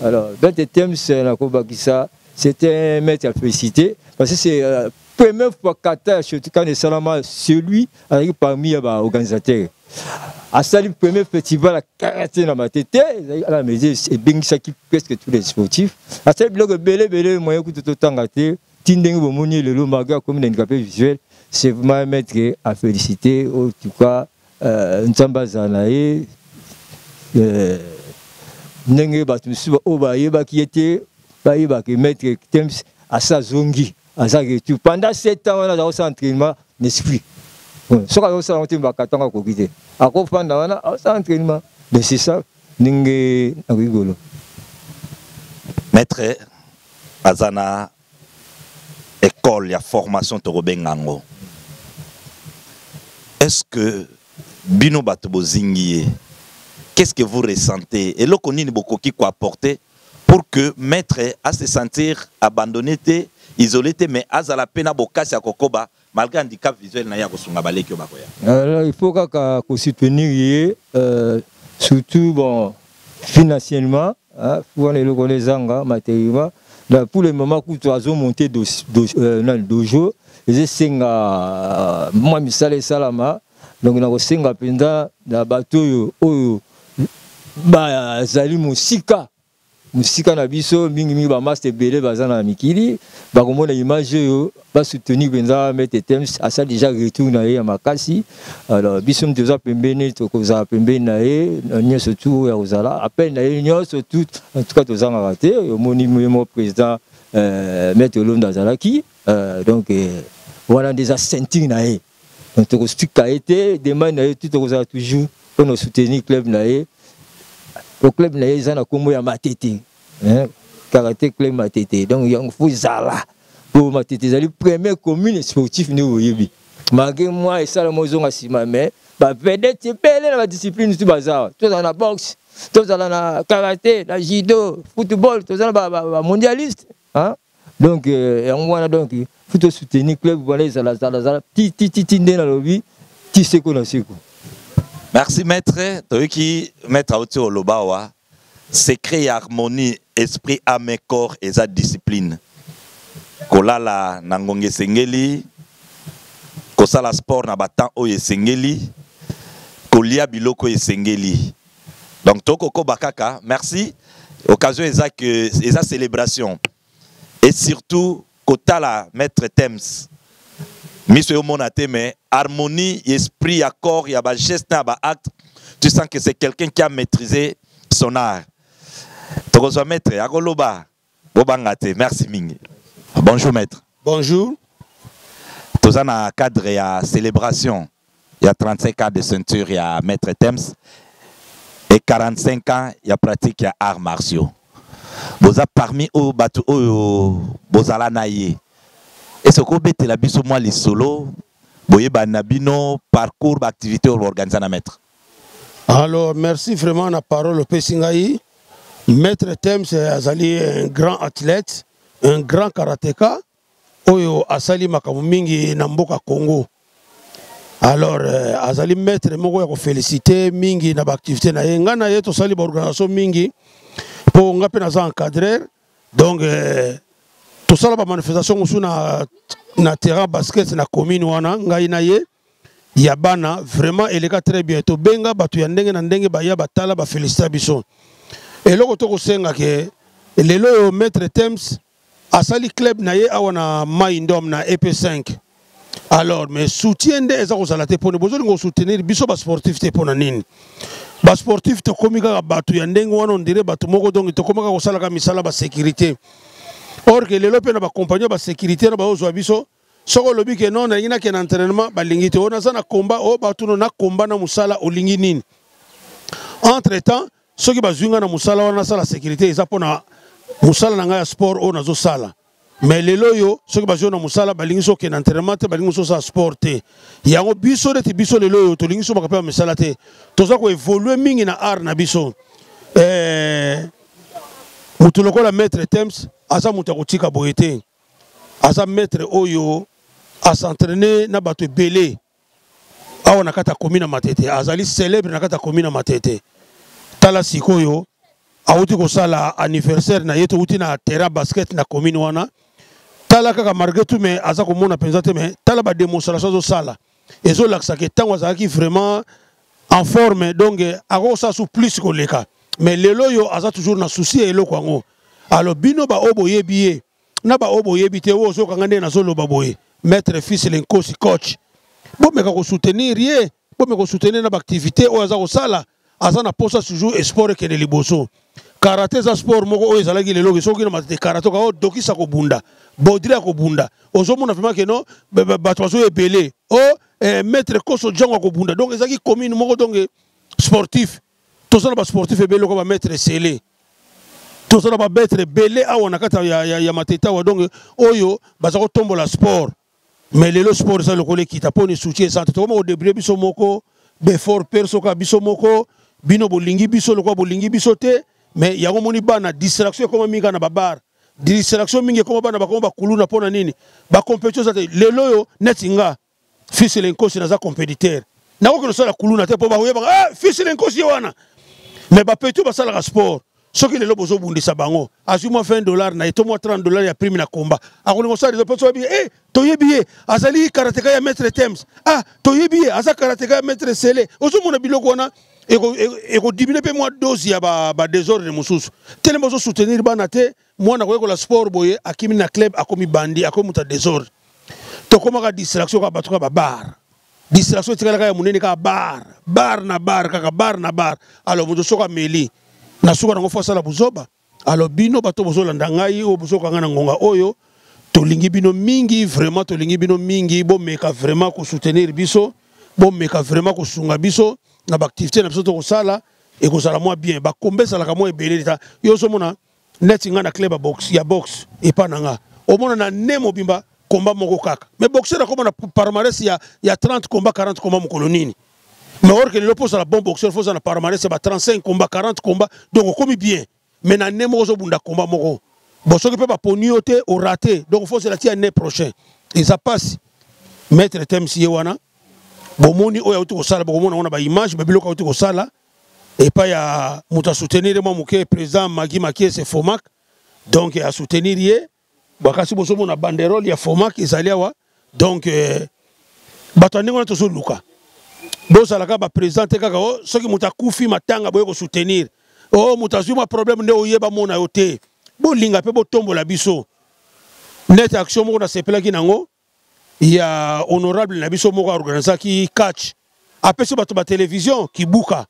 Alors, dans tes thèmes c'est la kobakisa. C'était un maître à féliciter parce que c'est la première fois qu'Atta Chotukan et Salama, celui avec parmi les organisateurs. À ça, le premier festival à karaté dans ma tête, à la maison, c'est bien ça qui presque tous les sportifs. À ça, le belé, moyen que tout autant gâté, Tindeng Bomoni, le Lomaga, comme un handicapé visuel, c'est vraiment un maître à féliciter. En tout cas, Nsamba Zanae, Nenge Batmusu, Obaye, qui était. Maître Tems à sa zongi, à sa retour. Pendant 7 ans, on a un entraînement d'esprit. Ce qu'on a fait, on a fait un coquille. À quoi pendant on a un entraînement. Mais c'est ça, n'engé rigolo. Maître Azana, école, il y a formation de Robengango. Est-ce que Bino Batobo Zingiye, qu'est-ce que vous ressentez? Et là, on a beaucoup qui quoi apporter pour que maître à se sentir abandonné, isolé, mais à la peine à Bokasi à Kokoba, malgré un handicap visuel, il faut qu'on soutenir, surtout bon, financièrement, pour les locaux matériellement. Pour le moment, quand tu as monté dans le dojo, je sais que moi, je suis salama, donc je sais que dans le bateau, ba zali musika na biso mingi ba master belé bazana mikili ba komona image yo ba soutenir benza mettre Tems asa déjà retour na ye makasi. Alors biso mtoza pembeni to koza pembeni na ye nyoso tout ya ozala appel na ye nyoso tout en tout cas tozanga raté moni mo président mettre Londa Zalaki donc voilà déjà sentir na ye donc to stika été demande na ye tout koza toujours pour nous soutenir club na ye. Le club na yezana kombo ya Matete, karaté club Matete. Donc il faut zala pour Matete. C'est le premier commune sportif nous yebi. Malgré moi et ça le mozonga sima mais ba peut-être pelé la discipline du bazar. Tout dans la boxe, tout dans la karaté, la judo, football, tout dans la mondialiste, hein. Donc on voit donc faut soutenir club voilà zala ti na lobby ti seko na seko. Merci maître, qui maître autour Lobawa, secret harmonie, esprit, âme, corps et sa discipline. Kolala nangonge sengeli, kosala sport na batan oye sengeli, kolia biloko e sengeli. Donc toko bakaka, merci. Occasion esa célébration. Et surtout kotala maître Tems. Monsieur Monate, mais harmonie, esprit, accord, il y a un geste, il y a un acte. Tu sens que c'est quelqu'un qui a maîtrisé son art. Tu reçois maître, Agoloba, Bobangate, merci Mingi. Bonjour maître. Bonjour. Tu es dans un cadre de célébration. Il y a 35 ans de ceinture, il y a maître Tems. Et 45 ans, il y a pratique, il y a arts martiaux. Vous avez parmi eux, vous allez naïe. Et ce que vous avez la biso moi les solo, boye banabino parcours d'activité organisé à maître. Alors merci vraiment la parole au Pessingaï. Maître Tems Azali un grand athlète, un grand karatéka. Oyo Asali makamumingi na mboka Congo. Alors Azali maître moko ya ko féliciter mingi na activité na yenga na yeto sali ba organisation mingi pour ngape na za encadrer. Donc tout ça la manifestation musu na terrain basket na commune wana ngai na ye ya bana vraiment eleka très bien to benga batu ya ndenge na ndenge ba ya batala ba féliciter biso eloko to ko senga ke lelo yo maître Tems asali club na ye awana Maindom na EP5 alors mais soutien de eza ko salate pone besoin ngo soutenir biso ba sportif te pona nini ba sportif te komika batu ya ndenge wana on dirait batu moko donc to komaka ko sala ka misala ba sécurité. Or que les lopes na compagnie ba sécurité na ba ozo biso soko lobi ke non na ina ke na entraînement ba lingite ona za na combat o ba tuno na combat na musala o lingi nini entre temps soki ba zwinga na musala wana sala sécurité eza pona musala na nga sport o na zo sala mais lelo yo soki ba zwina musala ba lingi so ke na entraînement te ba lingi so sa sport te yango biso de biso lelo yo to lingi so ba ka musala te to za ko évoluer mingi na art na biso mutuloko la maître Tems asa mutakotika boyete asa maître oyo a s'entraîner na bato belé awa nakata komina Matete azali célèbre nakata komina Matete tala sikoyo awuti ko sala anniversaire na yeto uti na terrain basket na komina wana tala kaka margetu me asa ko mona pensate me tala ba démonstration zo sala ezo laksa ke tango azaki vraiment en forme donc ako sa sous plus ko leka mais lelo yo asa toujours na souci eloko ngo. Alors bino ba obo yebiye na ba obo yebite wo so kangande na solo baboye maître fils lenkosi coach bo meka ko soutenir ye bo meka ko soutenir na ba activité o aza ko sala aza na posa toujours sport ke liboso karaté za sport moko o ezala ki lelo so ki na Matete karaté ka o dokisa ko bunda bodria ko bunda ozo mona vraiment ke no ba tozo ebele o maître koso jango ko bunda donc ezaki commune moko donc sportif to ça ba sportif ebele ko ba maître scellé. Tout ça va être belé à on a kata ya Matete wa donc oyo bazako tombola sport mais le sport ça le collé qui tapone soutien ça to mo débrouiller biso moko be fort perso ka biso moko bino bolingi biso le ko bolingi biso te mais yango moni bana distraction comme minga na babar distraction mingi comme bana bakoma kuluna pona nini ba compétition ça lelo yo netinga fils lenkosi na za compétiteur na ko no sala kuluna te po ba hoye ba fils lenkosi wana mais ba petit ba sala sport. Ce qui est là, bozo bundisa bango. Azuma $20 na etomo $30 ya prime na combat. Akoni ko sala depo so bi toyebiye azali karateka ya maître Tems. Toyebiye aza karateka ya maître Sele. Ozo mona biloko wana et diminuer peu moins dose ya ba désordre mususu tellement besoin soutenir banate moi na ko la sport boye akimi na club akomi bandi akomi muta désordre to koma ka distraction ka batuka ba bar distraction tikala ka munene ka bar na bar alors muto soka meli na suka ngo fosa la buzoba alors bino bato bozolanda ngai o bozoka ngana ngonga oyo tolingi bino mingi vraiment tolingi bino mingi bo meka vraiment ko soutenir biso bo meka vraiment ko sunga biso na ba activité na biso to ko sala et ko sala moi bien ba kombesa la ka moi ebele ta yo so mona net nga na club box ya box et pas nanga o mona na nemo bimba combat moko kaka mais boxer na komona palmarès ya 30 combats 40 combats mo kolonini mais or que le pose la bon boxeur faut ça na palmarès ba 35 combats 40 combats donc komi bien mais na nemo zo bunda combat moko bon ce qui peut pas ponioter au raté donc faut se la tirer l'année prochaine et ça passe maître Temsi Yewana bomoni oya uti ko sala bomona ona ba image ba biloko uti ko sala et pas ya muta soutenir moi muke président Magi Makie c'est Fomac donc à soutenir yé bakasi boso mona banderole ya Fomac ezaliawa donc bato ndengona to so luka bo sala ka ba président kaka o soki muta kufi matanga boye ko soutenir oh muta zuma problème nde oyeba mona yote bo linga pe bo tombola biso net action moko na sepela ki nango ya honorable na biso moko organiser ki catch apesi bato ba télévision ki buka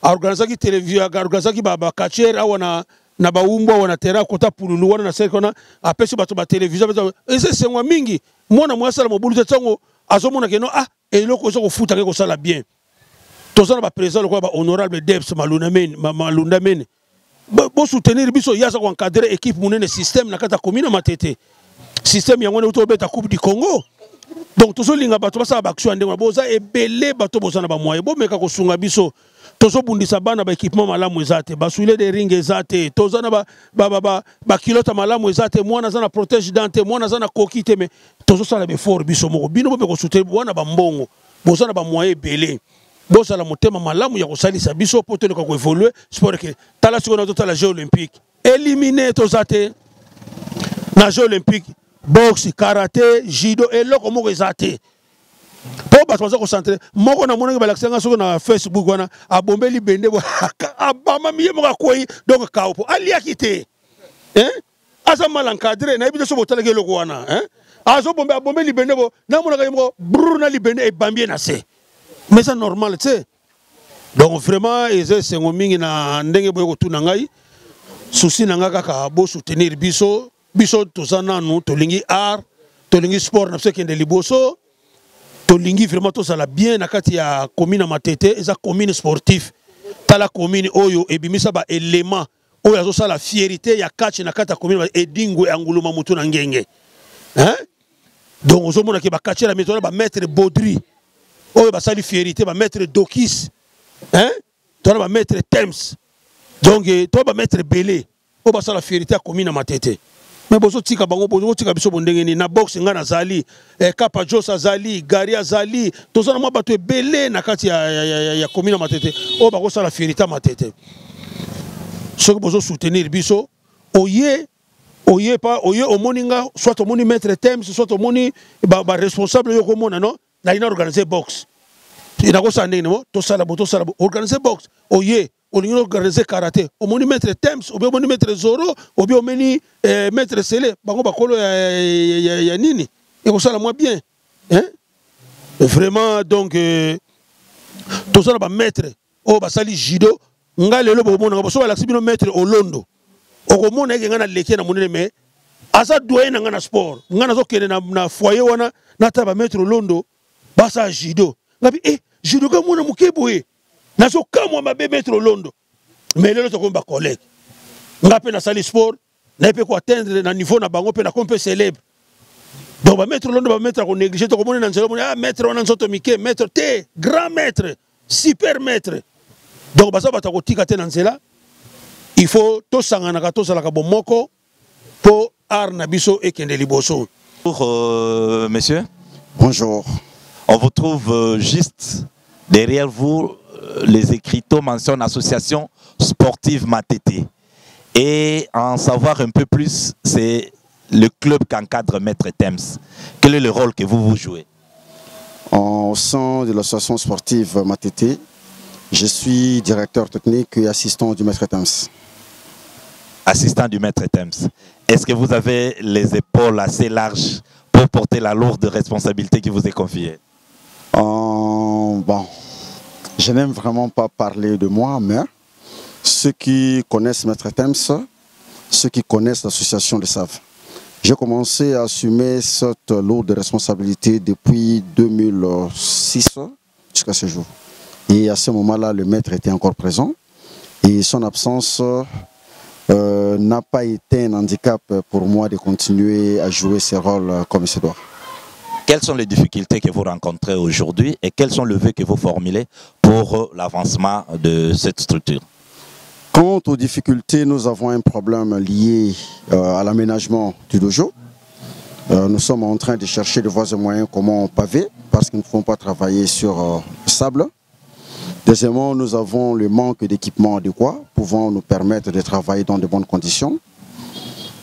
organiser ki télévision organiser ki ba catcher awana na ba umbo wana tera kota pululu wana na sekona apesi bato ba télévision ese sengwa mingi mwana mwasala mobulu tsango azomona ke no eloko zo ko futa ke ko sala bien tozana ba président ko ba honorable Debs Malunda men bo soutenir biso yasa ko encadrer équipe munene système na kata commune Matete système yango ne to beta coupe du Congo donc tozo linga bato basa ba action ndenge boza ebele bato bozana ba moyen bo meka ko sunga biso tozo bundisa bana ba équipement malamu ezate ba souler des rings ezate tozana ba kilota malamu ezate mwana zana protège dante mwana zana kokite me tozo sala be fort biso moko bino bo ko soutenir wana ba mbongo bozana ba moyen ebele bosala motema malamu ya kosalisa biso po to ko évoluer sport que tala siko na Jeux olympiques éliminer tozate na Jeux olympiques boxe karaté judo eloko moko ezate po bato baza concentrer moko na monaki balakisanga soko na Facebook wana abombeli bende bo abama miye moko koyi donc kaopo aliaki te asa mal encadré na ebite so botalaki eloko wana azo abombeli bende bo na monaka moko brrr na libende e bambie na se mais c'est normal tu sais donc vraiment c'est ngomingi na ndenge boye ko tuna ngai souci na nga kaka bo soutenir biso tozana nous tolingi art tolingi sport na sekende liboso tolingi vraiment to sala bien na kati ya commune Matete eza commune sportif tala commune oyo ebimisa ba élément oyo azo sala fierté ya catch na kati ya commune edingwe anguluma mutu na ngenge donc ozomona ke ba catch la méthode ba maître Baudry oyo ba sali fierté ba maître Dokis to ba maître Temps donc to ba maître Belé o ba sala fierté ya commune Matete mais bozo tika bango bozo tika biso bondengeni na boxe nga na zali Kapa Josa zali Garia zali tozana mwa bato ebele na kati ya commune Matete o ba ko sala fierté Matete soki bozo soutenir biso oye pas oye omoninga soit omoni maître Temps soit omoni ba responsable yo ko mona non na ina organiser boxe ina ko sande ngemo to sala organiser boxe oye on organiser karaté au moni maître Temps au moni maître Zoro au moni maître Sele bango bakolo ya nini et ko sala moi bien vraiment donc to sala ba maître o ba sali judo ngalelo bo mona bo so ba laxibino maître Olondo o ko mona ke ngana leke na monene me asa doyen na ngana sport ngana zo kene na foyer wana na ta ba maître Olondo basa judo ngabi judo ka mona mukeboye nazo kamwa mabe maître Olondo mais lelo to komba collègue ngape na sali sport na pe ko atteindre na niveau na bango pe na kompe célèbre donc ba maître Olondo ba maître ko négliger to ko mona nzelo mona maître wana nzoto mike maître te grand maître super maître donc ba sa ba ta ko tika te na nzela il faut to sangana ka to sala ka bomoko po art na biso ekende liboso. Bonjour monsieur. Bonjour. On vous trouve juste derrière vous. Les écriteaux mentionnent association sportive Matete. Et en savoir un peu plus, c'est le club qu'encadre Maître Temps. Quel est le rôle que vous jouez? Au sein de l'association sportive Matete, Je suis directeur technique et assistant du maître Temps. Assistant du maître Temps. Est-ce que vous avez les épaules assez larges pour porter la lourde responsabilité qui vous est confiée? Bon, je n'aime vraiment pas parler de moi, mais ceux qui connaissent maître Temps, ceux qui connaissent l'association le savent. J'ai commencé à assumer cette lourde responsabilité depuis 2006 jusqu'à ce jour. Et à ce moment-là, le maître était encore présent et son absence n'a pas été un handicap pour moi de continuer à jouer ce rôle comme il se doit. Quelles sont les difficultés que vous rencontrez aujourd'hui et quels sont les vœux que vous formulez pour l'avancement de cette structure? Quant aux difficultés, nous avons un problème lié à l'aménagement du dojo. Nous sommes en train de chercher de voies et moyens comment paver parce qu'ils ne font pas travailler sur le sable. Deuxièmement, nous avons le manque d'équipements adéquats pouvant nous permettre de travailler dans de bonnes conditions.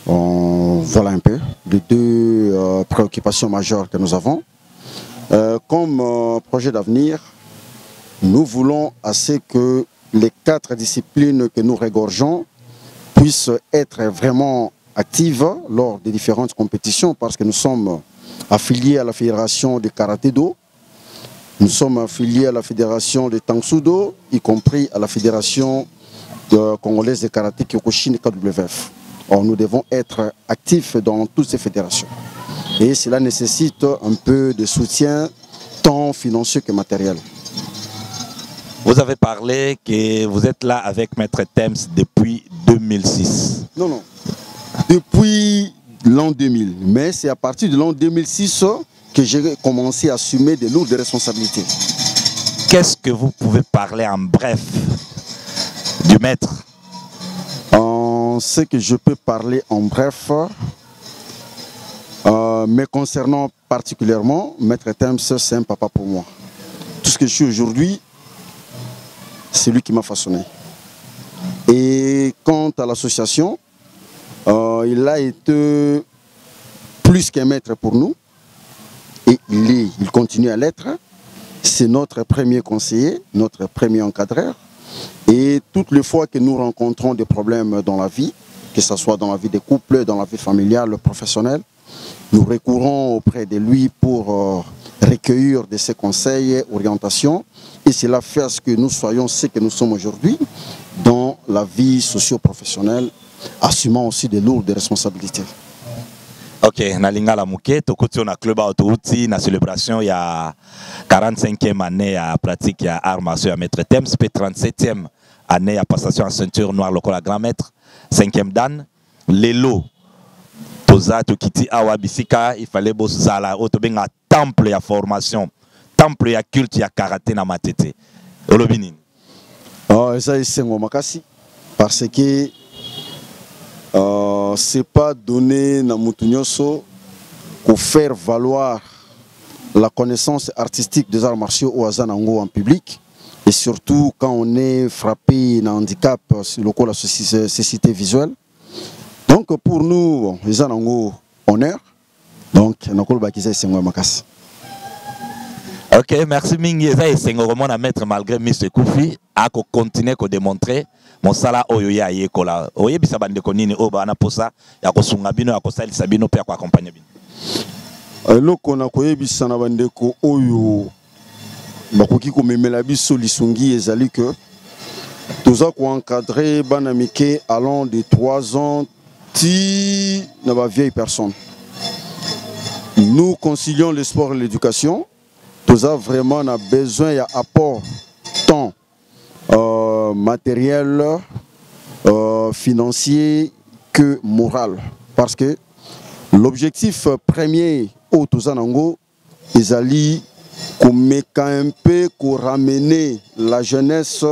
Voilà un peu les deux préoccupations majeures que nous avons. Comme projet d'avenir, nous voulons assez que les 4 disciplines que nous regorgeons puissent être vraiment actives lors des différentes compétitions parce que nous sommes affiliés à la Fédération de Karaté-Do. Nous sommes affiliés à la Fédération de Tangsudo, y compris à la Fédération congolaise de karaté Kyokushin KWF. Or, nous devons être actifs dans toutes ces fédérations. Et cela nécessite un peu de soutien, tant financier que matériel. Vous avez parlé que vous êtes là avec Maître Temps depuis 2006. Non, non. Depuis l'an 2000. Mais c'est à partir de l'an 2006 que j'ai commencé à assumer de lourdes responsabilités. Qu'est-ce que vous pouvez parler en bref du maître? Ce que je peux parler en bref, mais concernant particulièrement, Maître Temps, c'est un papa pour moi. Tout ce que je suis aujourd'hui, c'est lui qui m'a façonné. Et quant à l'association, il a été plus qu'un maître pour nous. Et il continue à l'être. C'est notre premier conseiller, notre premier encadreur. Et toutes les fois que nous rencontrons des problèmes dans la vie, que ce soit dans la vie des couples, dans la vie familiale, professionnelle, nous recourons auprès de lui pour recueillir de ses conseils, orientations. Et cela fait à ce que nous soyons ce que nous sommes aujourd'hui dans la vie socio-professionnelle, assumant aussi de lourdes responsabilités. Ok, na Lingala Mouké, tokoti na club autouti na célébration il y a 45e année à pratique ya arts martiaux à Maître Temps, 37e année à passation en ceinture noire lokola grand maître, 5e dan, lelo toza tokiti awa bisika, il fallait bosala otobenga temple ya formation, temple ya culte ya karaté na matete. Olobini. Oh, ça c'est makasi parce que c'est pas donné na mutunyoso pour faire valoir la connaissance artistique des arts martiaux au Azanango en public et surtout quand on est frappé d'un handicap sur le la cécité visuelle. Donc pour nous, les Azanango honneur. Donc nakolo bakisa sengo makasi. Ok, merci mingi eza esengo komona maître malgré Mr Koufi a continuer ko démontrer mosala oyo ya yekola oyebisa bandeko nini oyo bana posa ya kosunga bino ya kosalisa bino pe ya koaccompagner bino. Eloko na koyebisa na bandeko oyo bakoki komemela biso lisungi ezali que toza ko encadrer bana mike allant de 3 ans ti na ba vieille personne. Nous concilions le sport et l'éducation. Nous avons vraiment besoin d'apport tant matériel, financier que moral. Parce que l'objectif premier au Tozanango est un peu ramener la jeunesse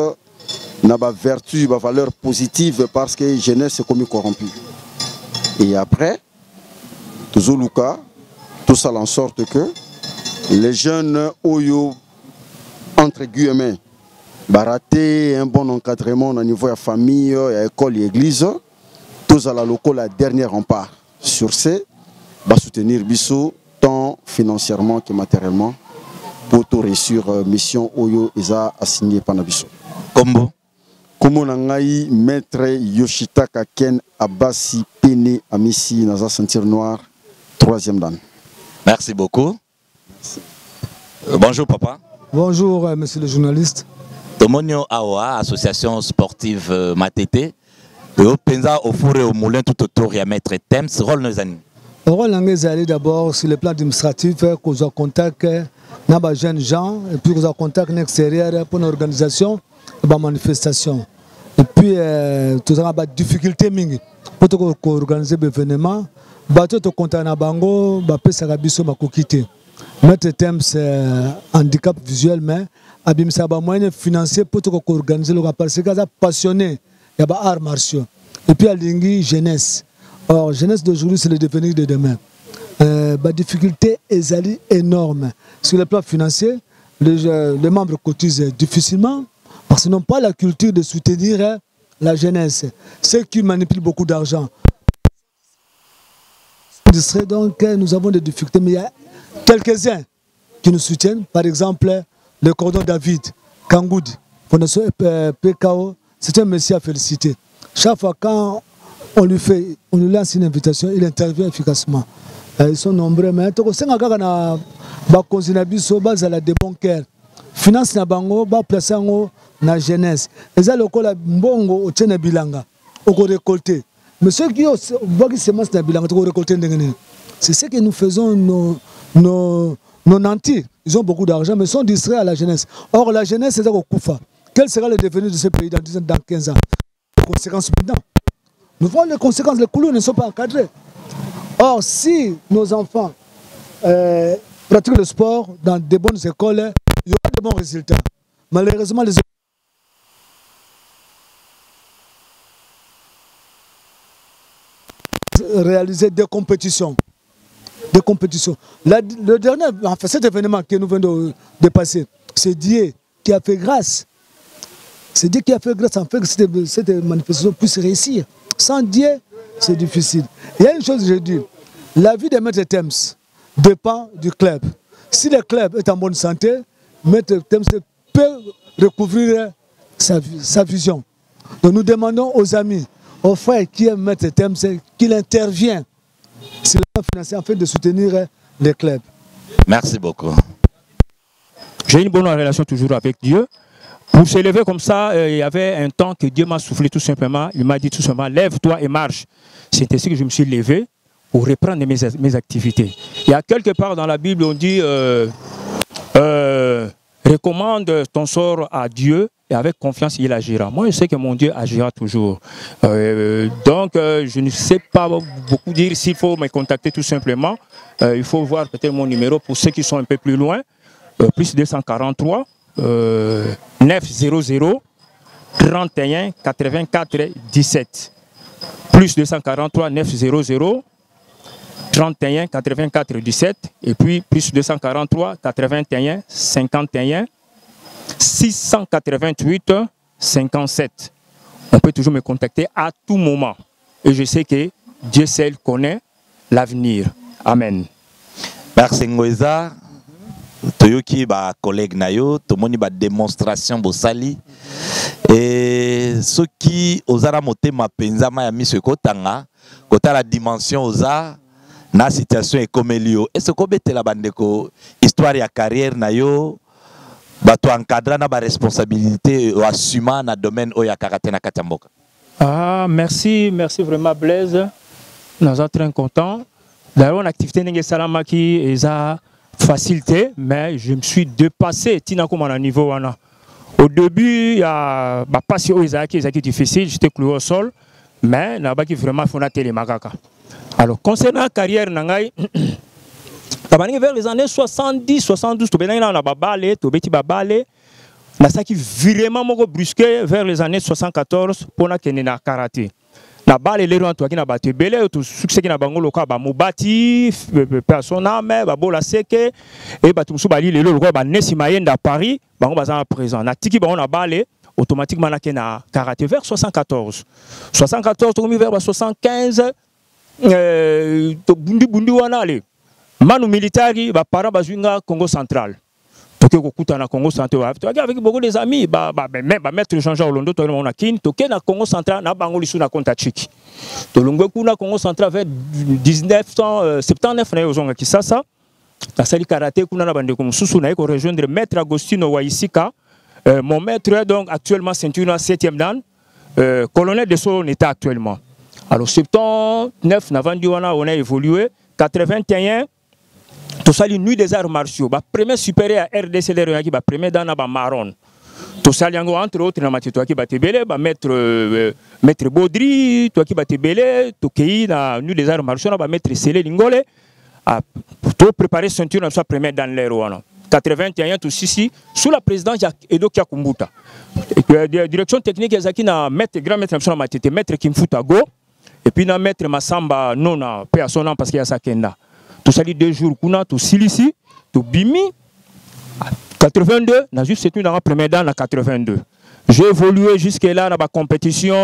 dans la vertu, la valeur positive parce que la jeunesse est comme corrompue. Et après, tout ça en sorte que les jeunes oyo entre guillemets barater un bon encadrement au niveau de la famille, de l'école et de l'église, tous à la locale la dernière rempart. Sur ce, va soutenir Bissot tant financièrement que matériellement pour tout réussir mission oyo isa assigné par Bissot. Kombo. Kombo nangai maître Yoshitaka Ken Abassi Pene Amissi Naza Ceinture Noire 3e dan. Merci beaucoup. Bonjour papa. Bonjour monsieur le journaliste. Tomonio Awa, association sportive Matete. Au Penza au four et au moulin tout autour, il y a maître Thames, rôle nos amis. Le rôle est allé d'abord sur le plan administratif, qu'on a contact avec les jeunes gens, et puis qu'on a contact à l'extérieur pour une organisation, une manifestation. Et puis, tout ça, il y a des difficultés pour organiser l'événement. Bateau to contact na bango, bapé sakabiso makokite. Maître Thames handicap visuel, mais abimsa ba moyen financier pour organiser le parce que ça passionné, il y a arts martiaux. Et puis à l'ingui jeunesse. Or, jeunesse d'aujourd'hui, c'est le devenir de demain. La difficulté est énorme. Sur le plan financier, les membres cotisent difficilement parce qu'ils n'ont pas la culture de soutenir la jeunesse. Ceux qui manipulent beaucoup d'argent. Donc, nous avons des difficultés, mais il y a quelques-uns qui nous soutiennent. Par exemple, le cordon David, Kangoud, Fondation PKO, c'est un monsieur à féliciter. Chaque fois quand on lui lance une invitation, il intervient efficacement. Ils sont nombreux, mais tout ça, on a des bons cœurs. Finance na bango, ba place na jeunesse. Et ça, le col mbongo au tene bilanga, au récolter. Mais ceux qui ont semence na bilanga, au récolter. C'est ce que nous faisons nos nantis. Ils ont beaucoup d'argent, mais sont distraits à la jeunesse. Or, la jeunesse, c'est au Koufa. Quel sera le devenir de ce pays dans 10 ans, dans 15 ans? Les conséquences maintenant. Nous voyons les conséquences, les couleurs ne sont pas encadrées. Or, si nos enfants pratiquent le sport dans de bonnes écoles, il y aura de bons résultats. Malheureusement, les réaliser des compétitions. Le dernier, enfin cet événement que nous venons de passer, c'est Dieu qui a fait grâce. C'est Dieu qui a fait grâce en fait que cette manifestation puisse réussir. Sans Dieu, c'est difficile. Il y a une chose que je dis, la vie de Maître Thames dépend du club. Si le club est en bonne santé, Maître Thames peut recouvrir sa vision. Donc nous demandons aux amis, aux frères qui aiment Maître Thames, qu'il intervienne sur le plan financier afin de soutenir les clubs. Merci beaucoup. J'ai une bonne relation toujours avec Dieu. Pour se lever comme ça, il y avait un temps que Dieu m'a soufflé tout simplement. Il m'a dit tout simplement, lève-toi et marche. C'est ainsi que je me suis levé pour reprendre mes activités. Il y a quelque part dans la Bible, on dit, recommande ton sort à Dieu et avec confiance, il agira. Moi, je sais que mon Dieu agira toujours. Donc, je ne sais pas beaucoup dire s'il faut me contacter tout simplement. Il faut voir peut-être mon numéro pour ceux qui sont un peu plus loin. Plus 243 900 31 84 17. Plus 243 900 31 84 17. Et puis plus 243 81 51 688 57. On peut toujours me contacter à tout moment. Et je sais que Dieu seul connaît l'avenir. Amen. Merci Ngoïza. Toyoki ba collègue nayo, tomoni ba démonstration bosali. Et ceux qui osara moté ma penza ma ya miso kotanga, kota la dimension osa na situation et comme elio. Et ce ko betela bandeko histoire ya carrière nayo. Bato encadra na ba responsabilité ou assuma na domaine oya karaté na katamboka. Ah, merci vraiment Blaise. Nous sommes très contents. D'ailleurs, l'activité n'est pas qui est facilité, mais je me suis dépassé à niveau. Au début, il y a ma passion qui est difficile, j'étais cloué au sol, mais il y a vraiment les magaka. Alors, concernant la carrière, vers les années 70, 72, tu as vraiment brusqué vers les années 74 pour la karaté. Na balle les gens qui na battu belé tout succès qui na bango loka ba mobati personnellement ba bola seke et ba tout bali les loka ba nesi mayenda Paris bango bazana présent na tiki bango na balle automatiquement na kena karaté vers 74 to mi vers 75 to bundi wana ale manu militari ba para bazunga Congo central na Congo central avec beaucoup des amis maître Jean-Jean Olondo to na kin to ke na Congo central na bango lisu na konta chiki to longwe kuna Congo central vers 1979 na yozonga Kisasa na sali karaté kuna na bande ko mususu na ko rejoindre maître Agostino Waisika mon maître donc actuellement ceinture 7e dan colonel de son état actuellement. Alors 79 na vendu on a évolué 81 tout ça, nuit des arts martiaux. Le premier supérieur à RDC, qui va premier dans la marron. Tout ça, entre autres, toi qui va te belé, maître Baudry, toi qui va te belé, tout qui dans nuit des arts martiaux, va mettre Célé Lingole, pour préparer ceinture, ça premier dans l'air. 81, tout ici, sous la présidence Edo Kiakumbuta. Direction technique, il y a maître grand maître maître Kimfuta Go, et puis na maître Massamba Nona, paix à son nom parce qu'il y a sa kenda. Tout ça, 2 jours, tout Silici, tout Bimi, 82, n'a juste été dans la première dans la 82. J'ai évolué jusque-là dans la compétition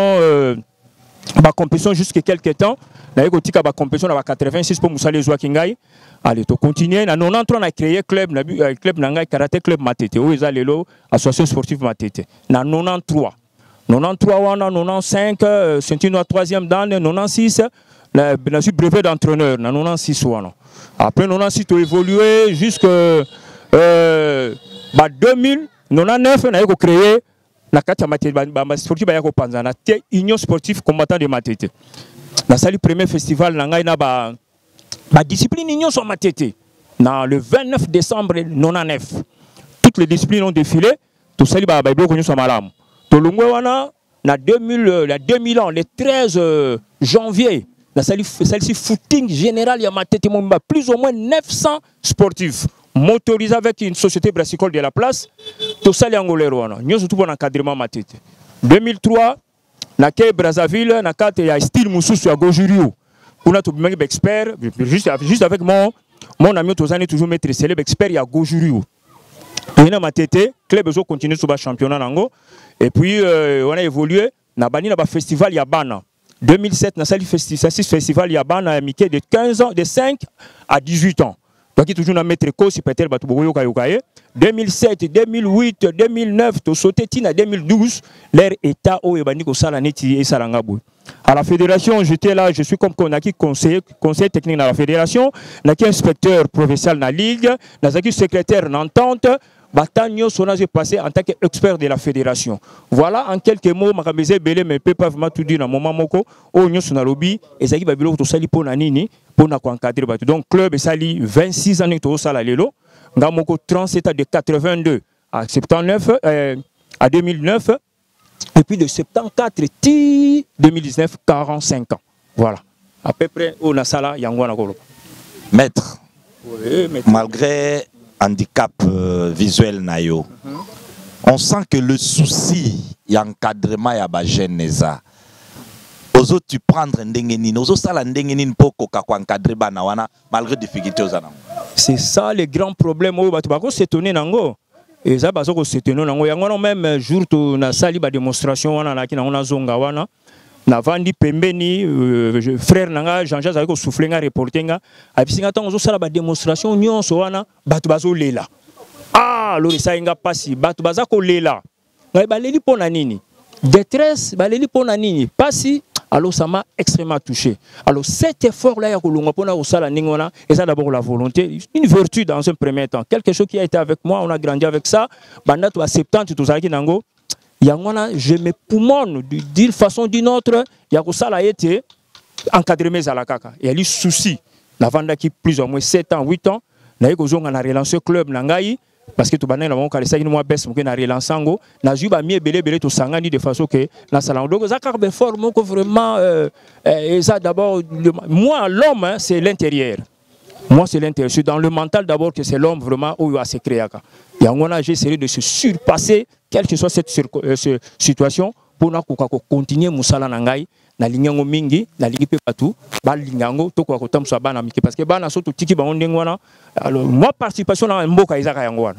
jusqu'à quelques temps. Dans la compétition, dans la 86 pour Moussale Zouakingaï. Allez, tu continues. Dans 93, on a créé club Nangaï Karaté Club Matete. Où ils allaient là, association sportive Matete. Dans 93. 93, on a 95, c'est une 3e dans 96. Je suis brevet d'entraîneur dans 96. Après 96, tu as évolué jusqu'à 2000, 99, on a créé la sportive Union sportive combattant de Matete. C'est le premier festival dans la discipline Union sur Matete. Le 29 décembre 99, toutes les disciplines ont défilé. Tout ça, il y a un bloc sur Malam. Tout le monde, en 2000 ans, le 13 janvier, celle-ci footing général, il y a plus ou moins 900 sportifs motorisés avec une société brassicole de la place. Tout ça, il y a un encadrement Matete. 2003, na Brazzaville, na il y a style Moussous à Gojuriou. On a tout le monde expert, juste avec mon ami Tozane, toujours maître célèbre expert, il y a Gojuriou. Il y a Matete, club continue sur le championnat. Et puis, on a évolué, na bani na festival Yabana. 2007, dans ce festival, il y a un Mickey de 15 ans, de 5 à 18 ans. Donc, il y a toujours un maître Kosi, Peter Batouboyo Kayokaye. 2007, 2008, 2009, tout sauté à 2012, l'air état au Ebaniko Salaneti et Sarangabou. À la fédération, j'étais là, je suis comme conseiller technique dans la fédération, inspecteur provincial dans la ligue, secrétaire d'entente. Batanyo Sonage est passé en tant qu'expert de la fédération. Voilà en quelques mots, Makabeze Belé, mais ne peut pas vraiment tout dire dans le moment moko. Oh, nous sommes dans le lobby, et ça qui va bien sali pour nanini, pour encadrer. Donc, club est sali 26 années tout ça lelo. Ngamoko 37 de 82 à 79, à 2009, et puis de 74 à 2019, 45 ans. Voilà. À peu près, on a ça là, Yangwana Golo. Maître, malgré handicap visuel nayo, on sent que le souci y encadrement ya ba genesa ozo tu prendre ndengeni ozo sala ndengeni poko ka encadrer bana wana malgré difficultés ozana. C'est ça le grand problème au batu bako s'étonner nango et ça bazo ko s'étonner nango yango même jour to na sali ba démonstration wana na kina ona zonga wana na vandi pembeni frère nanga Jean-Jacques avec souffler nga reportinga abisinga tango zo sala ba démonstration nyonso wana batu bazo lela lo ça inga pasi batu bazako lela ngai baleli pona nini détresse baleli pona nini pasi. Alors ça m'a extrêmement touché. Alors cet effort-là, et ça d'abord la volonté, une vertu dans un premier temps. Quelque chose qui a été avec moi, on a grandi avec ça. Banda à 70, tout ça qui nango. Je me poumonne d'une façon ou d'une autre. Ça a été encadré mes alakaka. Il y a eu souci. La vente qui plus ou moins 7 ans, 8 ans, on a relancé le club nangaï. Parce que tout le monde a relancé na juba mi belé to sangani de façon que na salon donc ça carbe forme vraiment et ça d'abord moi l'homme c'est l'intérieur. Moi c'est l'intérieur, c'est dans le mental d'abord que c'est l'homme vraiment où il a se créer. Et on a essayé de se surpasser quelle que soit cette situation pour na continuer musala nangai na linyango mingi na lingi pe patu ba lingango to ko tamso bana miki parce que bana soto tiki ba ondengwana alors moi participation na mboka izaka yango wana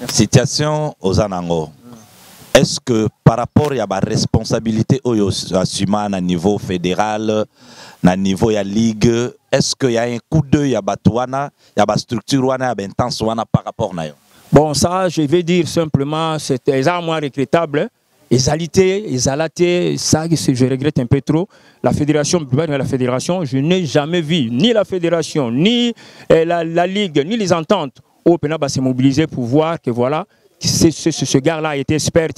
situation aux anango. Est-ce que par rapport à la responsabilité au assumant à niveau fédéral na niveau ya ligue est-ce qu'il y a un coup d'œil à batouana ya ba structure wana ya intense wana par rapport na yo? Bon, ça, je vais dire simplement, c'est moins regrettable. Les alatés, ça, je regrette un peu trop. La fédération, je n'ai jamais vu ni la fédération, ni la ligue, ni les ententes au Pénal s'est mobilisé pour voir que voilà, ce gars-là a été expert,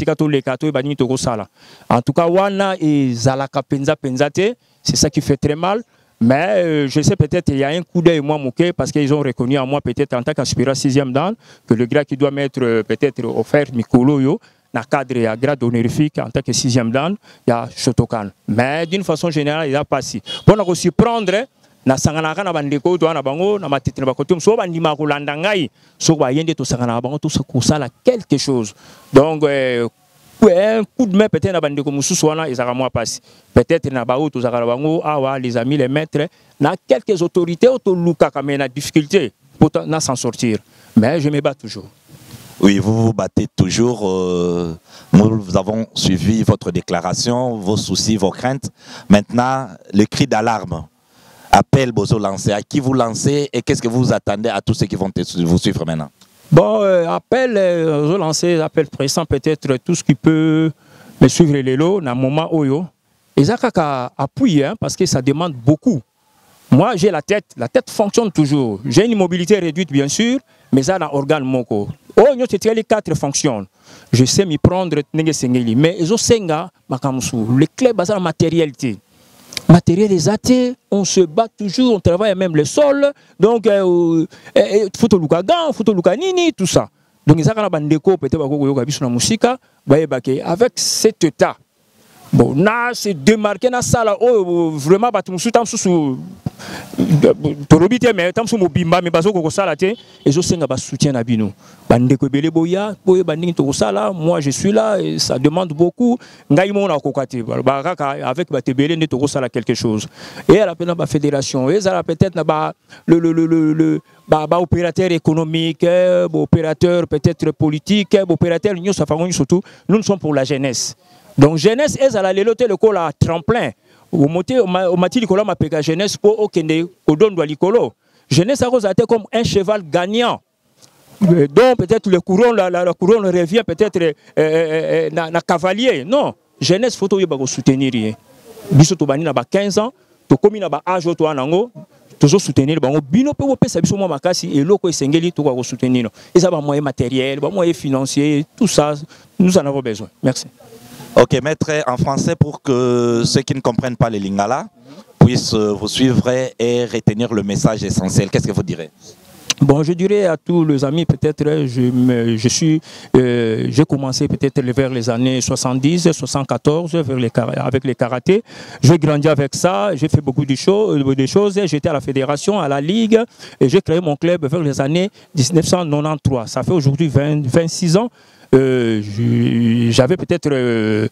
en tout cas, Wana et Zalaka Penzate, c'est ça qui fait très mal. Mais je sais peut-être qu'il y a un coup d'œil moi moqué parce qu'ils ont reconnu en moi peut-être en tant qu'aspirant 6e dan que le gars qui doit m'être peut-être offert Mikolo yo dans le cadre et à grade honorifique en tant que 6e dan, il y a Shotokan. Mais d'une façon générale, il a passé. Pour nous aussi prendre na sanganaka na bandeko to na bango na matete na bakotum so bandima ko landangai so ba yende to sangana bango to kusala quelque chose. Donc un coup de main peut-être na bandeko mususu wana ezaka moi passe. Peut-être na ba to zakala bango awa les amis les maîtres na quelques autorités auto luka comme na difficulté pour na s'en sortir. Mais je me bats toujours. Oui, vous vous battez toujours. Nous avons suivi votre déclaration, vos soucis, vos craintes. Maintenant, le cri d'alarme. Appel Bozo lancé. À qui vous lancez et qu'est-ce que vous attendez à tous ceux qui vont vous suivre maintenant? Bon, appel Bozo lancé, appel pressant peut-être tout ce qui peut me suivre les lots dans un moment où ils ont appuyer parce que ça demande beaucoup. Moi, j'ai la tête fonctionne toujours. J'ai une mobilité réduite, bien sûr, mais ça a un organe moko. Oh, les 4 fonctionnent. Je sais m'y prendre, mais ils ont les clés basées en matérialité. Matériel des athées, on se bat toujours, on travaille même le sol. Donc, photo luka gan, photo luka nini, tout ça. Donc, ils ont bandeko peut-être avec cet état. Bon, là, c'est démarqué dans ça là. Oh, vraiment, torobite mais tam so mobimba mais bazo ko sala te ezo senga ba soutien na bino bande ko bele boya boye bandingi to sala moi je suis là et ça demande beaucoup ngai mona ko kati ba avec ba tebele ne to sala quelque chose et à la peine ba fédération et ça peut-être na ba le opérateur économique opérateur peut-être politique opérateur nous ça fait surtout nous sommes pour la jeunesse donc jeunesse est à la leloté le col à tremplin. Au mati likolo ma peka jeunesse pour okende odondo likolo jeunesse a été comme un cheval gagnant donc peut-être le couronne la couronne revient peut-être na cavalier non jeunesse photo yeba ko soutenir biso to bani na ba 15 ans to komi na ba âge to anango toujours soutenir bango bino pe opesa biso mo makasi et loko esengeli to ko soutenir et ça ba moyen matériel ba moyen financier tout ça nous en avons besoin. Merci. Ok, maître, en français, pour que ceux qui ne comprennent pas les lingala puissent vous suivre et retenir le message essentiel. Qu'est-ce que vous direz? Bon, je dirais à tous les amis, peut-être, j'ai commencé peut-être vers les années 70, 74, avec les karatés. J'ai grandi avec ça, j'ai fait beaucoup de choses. J'étais à la fédération, à la ligue, et j'ai créé mon club vers les années 1993. Ça fait aujourd'hui 26 ans. J'avais peut-être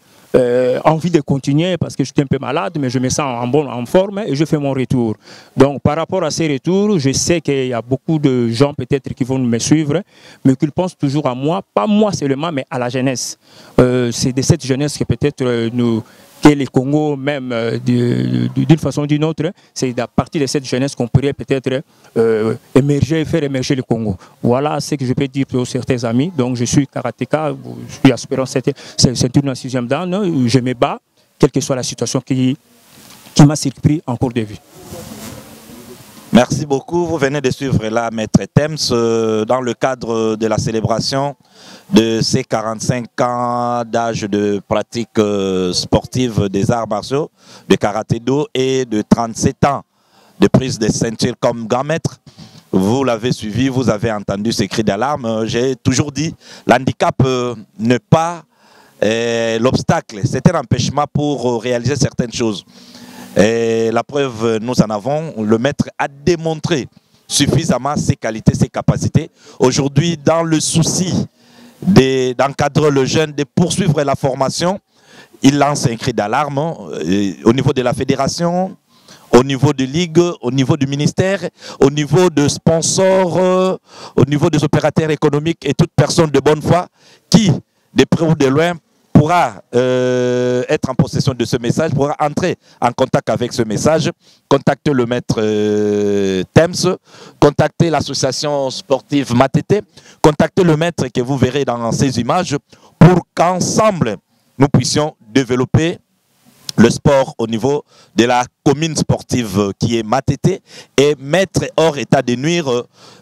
envie de continuer parce que j'étais un peu malade, mais je me sens en forme et je fais mon retour. Donc par rapport à ces retours, je sais qu'il y a beaucoup de gens peut-être qui vont me suivre, mais qu'ils pensent toujours à moi, pas moi seulement, mais à la jeunesse. C'est de cette jeunesse que peut-être que les Congo, même d'une façon ou d'une autre, c'est à partir de cette jeunesse qu'on pourrait peut-être faire émerger le Congo. Voilà ce que je peux dire pour certains amis. Donc je suis karatéka, je suis aspirant c'est une 6e dan, je me bats, quelle que soit la situation qui m'a surpris en cours de vie. Merci beaucoup. Vous venez de suivre là Maître Temps dans le cadre de la célébration de ses 45 ans d'âge de pratique sportive des arts martiaux, de karaté-do et de 37 ans de prise de ceinture comme grand maître. Vous l'avez suivi, vous avez entendu ces cris d'alarme. J'ai toujours dit, l'handicap n'est pas l'obstacle, c'est un empêchement pour réaliser certaines choses. Et la preuve, nous en avons, le maître a démontré suffisamment ses qualités, ses capacités. Aujourd'hui, dans le souci d'encadrer le jeune, de poursuivre la formation, il lance un cri d'alarme au niveau de la fédération, au niveau de ligue, au niveau du ministère, au niveau de sponsors, au niveau des opérateurs économiques et toute personne de bonne foi qui, de près ou de loin, pourra être en possession de ce message, pourra entrer en contact avec ce message, contacter le maître Thames, contacter l'association sportive Matete, contacter le maître que vous verrez dans ces images pour qu'ensemble nous puissions développer le sport au niveau de la commune sportive qui est Matete et mettre hors état de nuire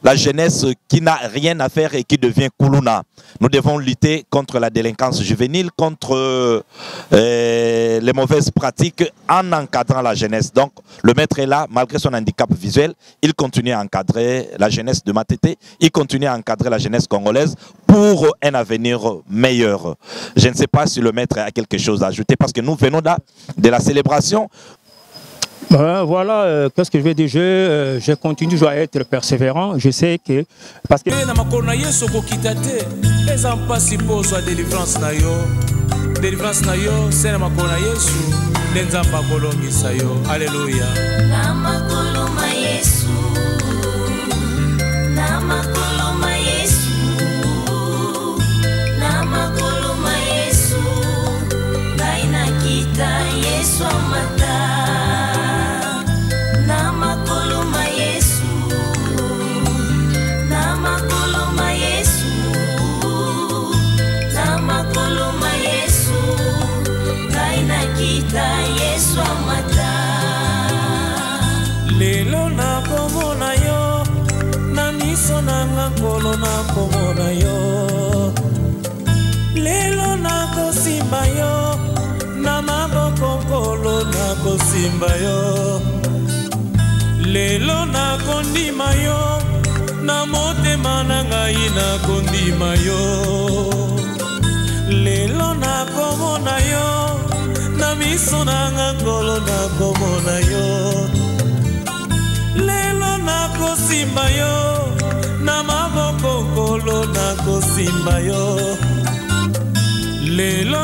la jeunesse qui n'a rien à faire et qui devient Koulouna. Nous devons lutter contre la délinquance juvénile, contre les mauvaises pratiques en encadrant la jeunesse. Donc le maître est là, malgré son handicap visuel, il continue à encadrer la jeunesse de Matete, il continue à encadrer la jeunesse congolaise pour un avenir meilleur. Je ne sais pas si le maître a quelque chose à ajouter parce que nous venons de la célébration. Voilà, qu'est-ce que je vais dire, je continue toujours à être persévérant, je sais que... Parce que... Alléluia. Lelo na komona yo, na miso na ngakolo na komona yo. Lelo na kosimba yo, na maboko kolo na kosimba yo. Lelo na kondima yo, na motema na ngai na kondima yo. Lelo na komona yo, na miso na ngakolo na komona yo. Lelo na kosimba yo, na maboko kolo na kosimba yo. Lelo